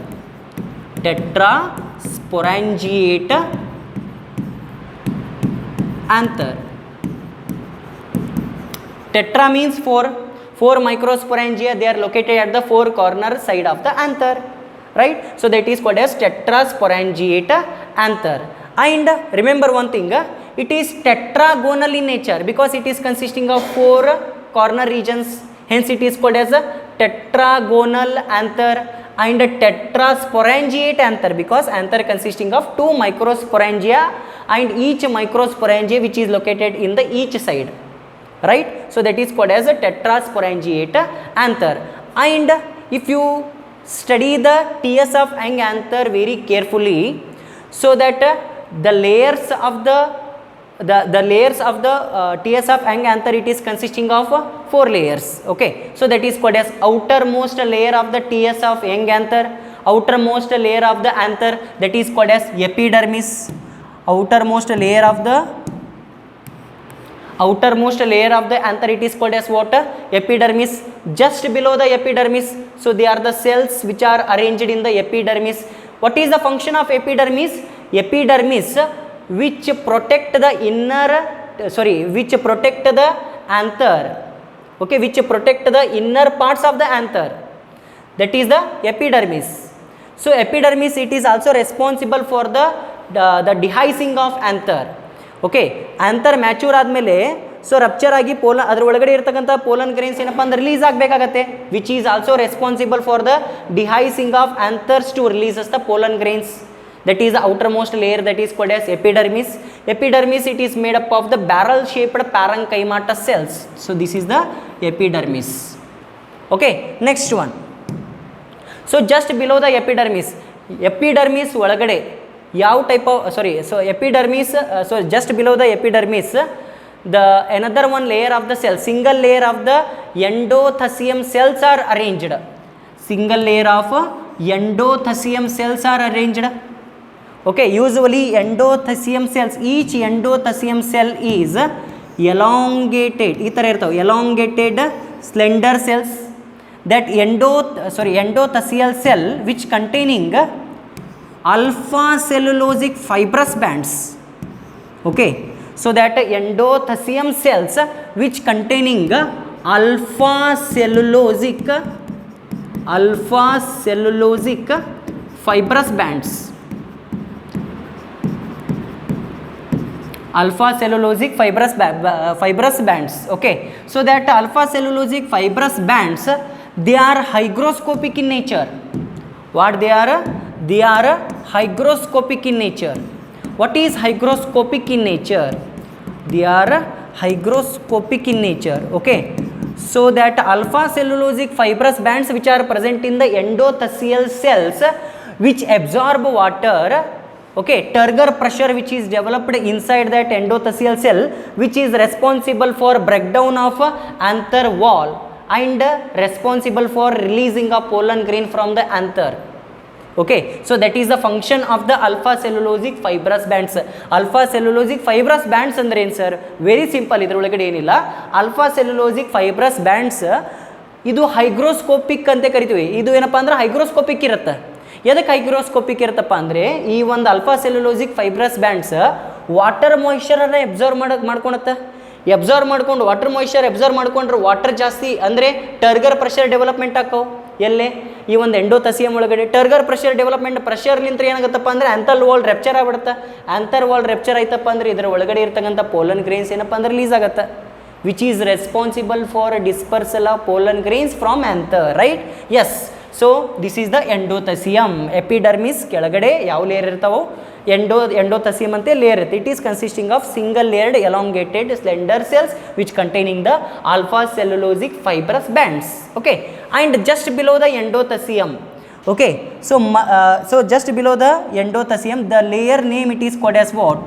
Tetrasporangiate anther. Tetra means 4 microsporangia, they are located at the 4 corner side of the anther, right? So that is called as tetrasporangiate anther. And remember one thing, it is tetragonal in nature because it is consisting of 4 corner regions, hence it is called as a tetragonal anther. And tetrasporangiate anther because anther consisting of 2 microsporangia and each microsporangia which is located in the each side, right? So that is called as a tetrasporangiate anther. And if you study the TS of Young anther very carefully, so that the layers of the TS of Young anther it is consisting of 4 layers. Okay, so that is called as outermost layer of the TS of Young anther, outermost layer of the anther that is called as epidermis. Outermost layer of the anther it is called as what? Epidermis. Just below the epidermis, so they are the cells which are arranged in the epidermis. What is the function of epidermis? Epidermis which protect the anther, okay, which protect the inner parts of the anther, that is the epidermis. So epidermis it is also responsible for the dehiscing of anther. Okay, anther mature ಆದಮೇಲೆ so rupture ಆಗಿ ಅದ್ರ ಒಳಗಡೆ ಇರತಕ್ಕಂಥ pollen grains ಏನಪ್ಪ ಅಂದ್ರೆ release ಆಗಬೇಕಾಗತ್ತೆ, which is also responsible for the dehiscing of anthers to releases the pollen grains. That is the outermost layer that is called as epidermis. Epidermis it is made up of the barrel shaped parenchymatous cells. So this is the epidermis. Okay, next one. So just below the epidermis ಒಳಗಡೆ ಯಾವ type of just below the epidermis the another one layer of the cell, single layer of the endothecium cells are arranged. Single layer of endothecium cells are arranged. Okay, usually endothecium cells, each endothecium cell is elongated, ಈ ಥರ ಇರ್ತಾವೆ elongated slender cells. That endothecial cell which containing alpha cellulosic fibrous bands. Okay, so that endothecium cells which containing alpha cellulosic fibrous bands. Alpha cellulosic fibrous bands. Okay, so that alpha cellulosic fibrous bands, they are hygroscopic in nature. What they are? They are hygroscopic in nature. What is hygroscopic in nature? They are hygroscopic in nature. Okay, so that alpha cellulosic fibrous bands which are present in the endothelial cells which absorb water. Okay, turgor pressure which is developed inside that endothelial cell which is responsible for breakdown of anther wall and responsible for releasing of pollen grain from the anther. Okay, so that is the function of the alpha cellulosic fibrous bands. Alpha cellulosic fibrous bands ಅಂದ್ರೆ ಏನು sir? Very simple, ಇದರೊಳಗಡೆ ಏನಿಲ್ಲ. alpha cellulosic fibrous bands ಇದು hygroscopic ಅಂತ ಕರಿತೀವಿ. ಇದು ಏನಪ್ಪ ಅಂದ್ರೆ ಹೈಗ್ರೋಸ್ಕೋಪಿಕ್ ಇರುತ್ತೆ. ಎದಕ್ಕೆ ಹೈಗ್ರೋಸ್ಕೋಪಿಕ್ ಇರುತ್ತಪ್ಪ ಅಂದರೆ ಈ ಒಂದು ಅಲ್ಫಾ ಸೆಲ್ಯುಲೋಸಿಕ್ ಫೈಬ್ರಸ್ ಬ್ಯಾಂಡ್ಸ್ ವಾಟರ್ ಮಾಯಿಶ್ಚರನ್ನು ಎಬ್ಸರ್ವ್ ಮಾಡ್ಕೊಂಡು ವಾಟರ್ ಮಾಯಿಶ್ಚರ್ ಎಬ್ಸರ್ವ್ ಮಾಡ್ಕೊಂಡ್ರೆ ವಾಟರ್ ಜಾಸ್ತಿ ಅಂದರೆ ಟರ್ಗರ್ ಪ್ರೆಷರ್ ಡೆವಲಪ್ಮೆಂಟ್ ಆಕ್ಕವು. ಎಲ್ಲೇ ಈ ಒಂದು ಎಂಡೋಥಸಿಯಂ ಒಳಗಡೆ ಟರ್ಗರ್ ಪ್ರೆಷರ್ ಪ್ರೆಷರ್ಲಿಂತ ಏನಾಗುತ್ತಪ್ಪ ಅಂದರೆ ಆಂಥರ್ ವಾಲ್ ರೆಪ್ಚರ್ ಆಗ್ಬಿಡುತ್ತೆ. ಆಂಥರ್ ವಾಲ್ ರೆಪ್ಚರ್ ಆಯ್ತಪ್ಪ ಅಂದರೆ ಇದರ ಒಳಗಡೆ ಇರ್ತಕ್ಕಂಥ ಪೋಲನ್ ಗ್ರೇನ್ಸ್ ಏನಪ್ಪ ಅಂದ್ರೆ ರಿಲೀಸ್ ಆಗುತ್ತೆ, which is responsible for dispersal of pollen grains from anther, right? Yes. So this is the endothecium. Epidermis ಕೆಳಗಡೆ ಯಾವ ಲೇಯರ್ ಇರ್ತಾವೋ ಎಂಡೋಥಸಿಯಂ ಅಂತ ಲೇಯರ್ ಇರುತ್ತೆ. It is consisting of single layered elongated slender cells which containing the alpha cellulosic fibrous bands. Okay, and just below the endothecium Okay, so so just below the endothecium, the layer name it is called as what?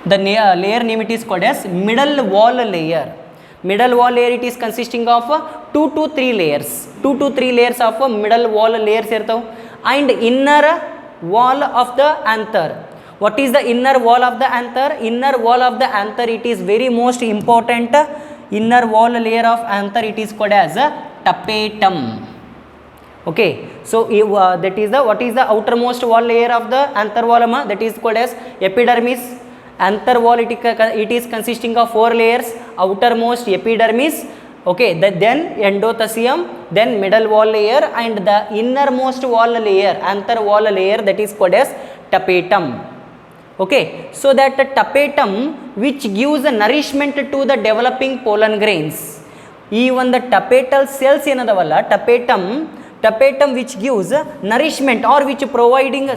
The layer name it is called as middle wall layer. Middle wall layer it is consisting of 2 to 3 layers. 2 to 3 layers of middle wall layers irtav, and inner wall of the anther. What is the inner wall of the anther? Inner wall of the anther, it is very most important. Inner wall layer of anther it is called as tapetum. Okay, so that is the, what is the outermost wall layer of the anther wall? That is called as epidermis. Anther wall it is consisting of 4 layers. Outermost epidermis, okay, then endothecium, then middle wall layer, and the innermost wall layer, anther wall layer, that is called as tapetum. Okay, so that tapetum which gives nourishment to the developing pollen grains. Even the tapetal cells enadavalla, tapetum which gives nourishment or which providing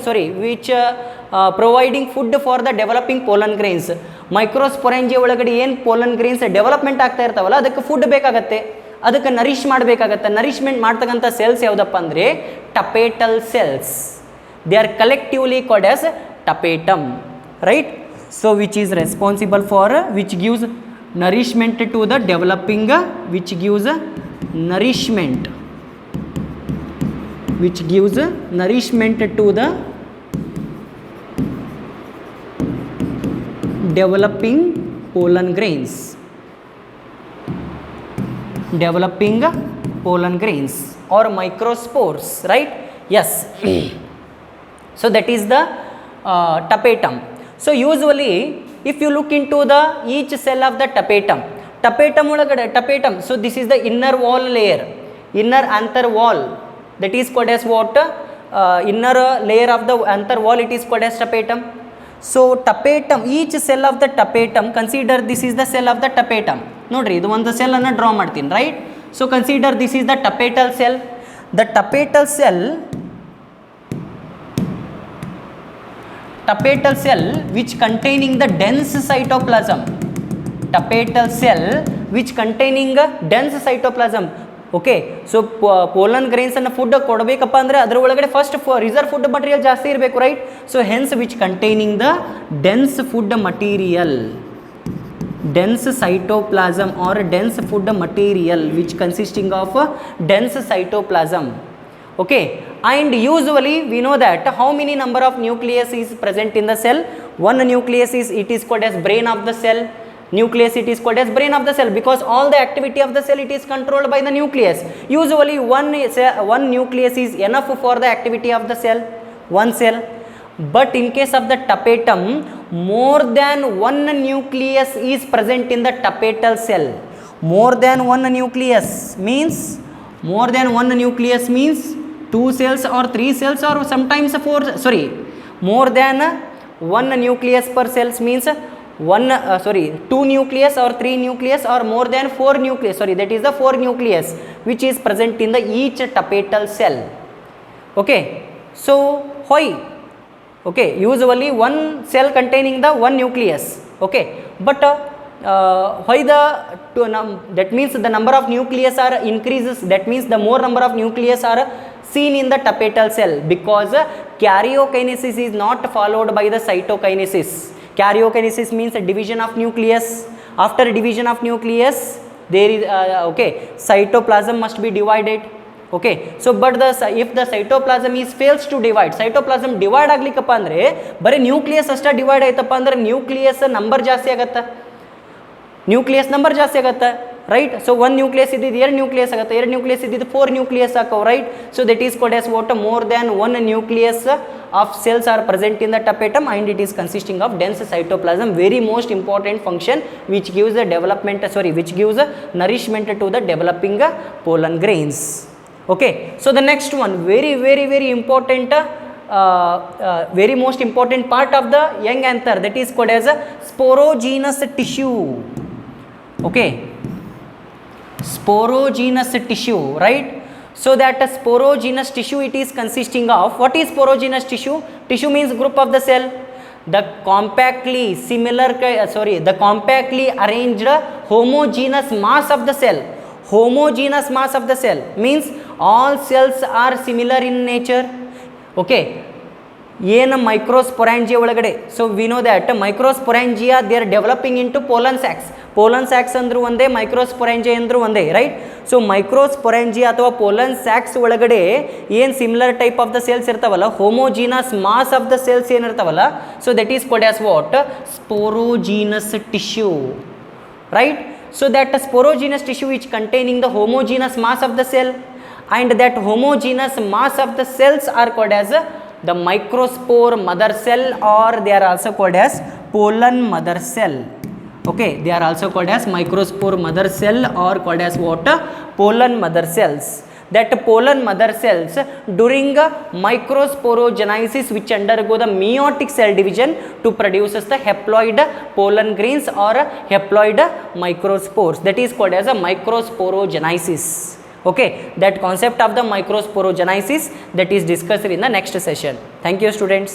providing food for the developing pollen grains. Microsporangia ಒಳಗಡೆ ಏನು pollen grains development ಆಗ್ತಾ ಇರ್ತಾವಲ್ಲ, ಅದಕ್ಕೆ food ಬೇಕಾಗತ್ತೆ, ಅದಕ್ಕೆ nourish ಮಾಡಬೇಕಾಗತ್ತೆ. Nourishment ಮಾಡ್ತಕ್ಕಂಥ cells ಯಾವುದಪ್ಪ ಅಂದರೆ tapetal cells. They are collectively called as tapetum, right? So which is responsible for, which gives nourishment to the developing, which gives nourishment to the developing pollen grains. Developing pollen grains or microspores, right? Yes. So that is the tapetum. So usually if you look into the each cell of the tapetum ಒಳಗಡೆ tapetum, so this is the inner wall layer, inner anther wall, that is called as what? Inner layer of the anther wall, it is called as tapetum. So tapetum, each cell of the tapetum, consider this is the cell of the tapetum. Nodri, idu ಒಂದು cell ಅನ್ನು draw ಮಾಡ್ತೀನಿ, right? So consider this is the tapetal cell. The tapetal cell which containing the dense cytoplasm. Tapetal cell which containing dense cytoplasm. Okay, so pollen grains ಅನ್ನು food ಕೊಡಬೇಕಪ್ಪ ಅಂದರೆ ಅದರ ಒಳಗಡೆ first reserve food material ಜಾಸ್ತಿ ಇರಬೇಕು, right? So hence which containing the dense food material, dense cytoplasm or dense food material which consisting of dense cytoplasm. Okay, and usually we know that how many number of nucleus is present in the cell? One nucleus is, it is called as brain of the cell. Nucleus it is called as brain of the cell because all the activity of the cell it is controlled by the nucleus. Usually one nucleus is enough for the activity of the cell, one cell. But in case of the tapetum, more than one nucleus is present in the tapetal cell. More than one nucleus means, more than one nucleus means 2 cells or 3 cells or sometimes 4, sorry, more than one nucleus per cells means 2 nucleus or 3 nucleus or more than 4 nucleus, sorry, that is the 4 nucleus which is present in the each tapetal cell. Okay, so why? Okay, usually one cell containing the one nucleus. Okay, but why that means the number of nucleus are increases, that means the more number of nucleus are seen in the tapetal cell because karyokinesis is not followed by the cytokinesis. Karyokinesis means a division of nucleus. After division of nucleus there is cytoplasm must be divided. Okay, so but if the cytoplasm is fails to divide, cytoplasm divide ಆಗ್ಲಿಕ್ಕಪ್ಪ ಅಂದರೆ ಬರೀ nucleus ಅಷ್ಟೇ divide ಆಯ್ತಪ್ಪ ಅಂದರೆ nucleus number ಜಾಸ್ತಿ ಆಗುತ್ತೆ, right? So one nucleus ಇದ್ದಿದ್ದು 2 nucleus ಆಗುತ್ತೆ, 2 nucleus ಇದ್ದಿದ್ದು 4 nucleus ಆಕವು, right? So that is called as what? More than one nucleus of cells are present in the tapetum and it is consisting of dense cytoplasm, very most important function which gives the development, which gives nourishment to the developing pollen grains. Okay, so the next one, very important, very most important part of the young anther, that is called as sporogenous tissue. Okay, sporogenous tissue, right? So that sporogenous tissue it is consisting of, what is sporogenous tissue? Tissue means group of the cell. The compactly arranged homogeneous mass of the cell. Homogeneous mass of the cell means all cells are similar in nature. Okay, ಏನು microsporangia ಒಳಗಡೆ, so we know that microsporangia they are developing into pollen sacs. Pollen sacs ಅಂದರೂ ಒಂದೇ, ಮೈಕ್ರೋಸ್ಪೊರಾಂಜಿಯಾ ಅಂದರೂ ಒಂದೇ, right. So ಮೈಕ್ರೋಸ್ಪೊರಾಂಜಿಯಾ ಅಥವಾ pollen sacs ಒಳಗಡೆ ಏನು similar type of the cells ಇರ್ತಾವಲ್ಲ, homogeneous mass of the cells ಏನಿರ್ತಾವಲ್ಲ, so that is called as what, sporogenous tissue, right. So that sporogenous tissue is containing the homogeneous mass of the cell, and that homogeneous mass of the cells are called as the microspore mother cell, or they are also called as pollen mother cell. Okay, they are also called as microspore mother cell or called as what, pollen mother cells. That pollen mother cells during microsporogenesis which undergo the meiotic cell division to produces the haploid pollen grains or haploid microspores, that is called as a microsporogenesis. Okay, that concept of the microsporogenesis that is discussed in the next session. Thank you students.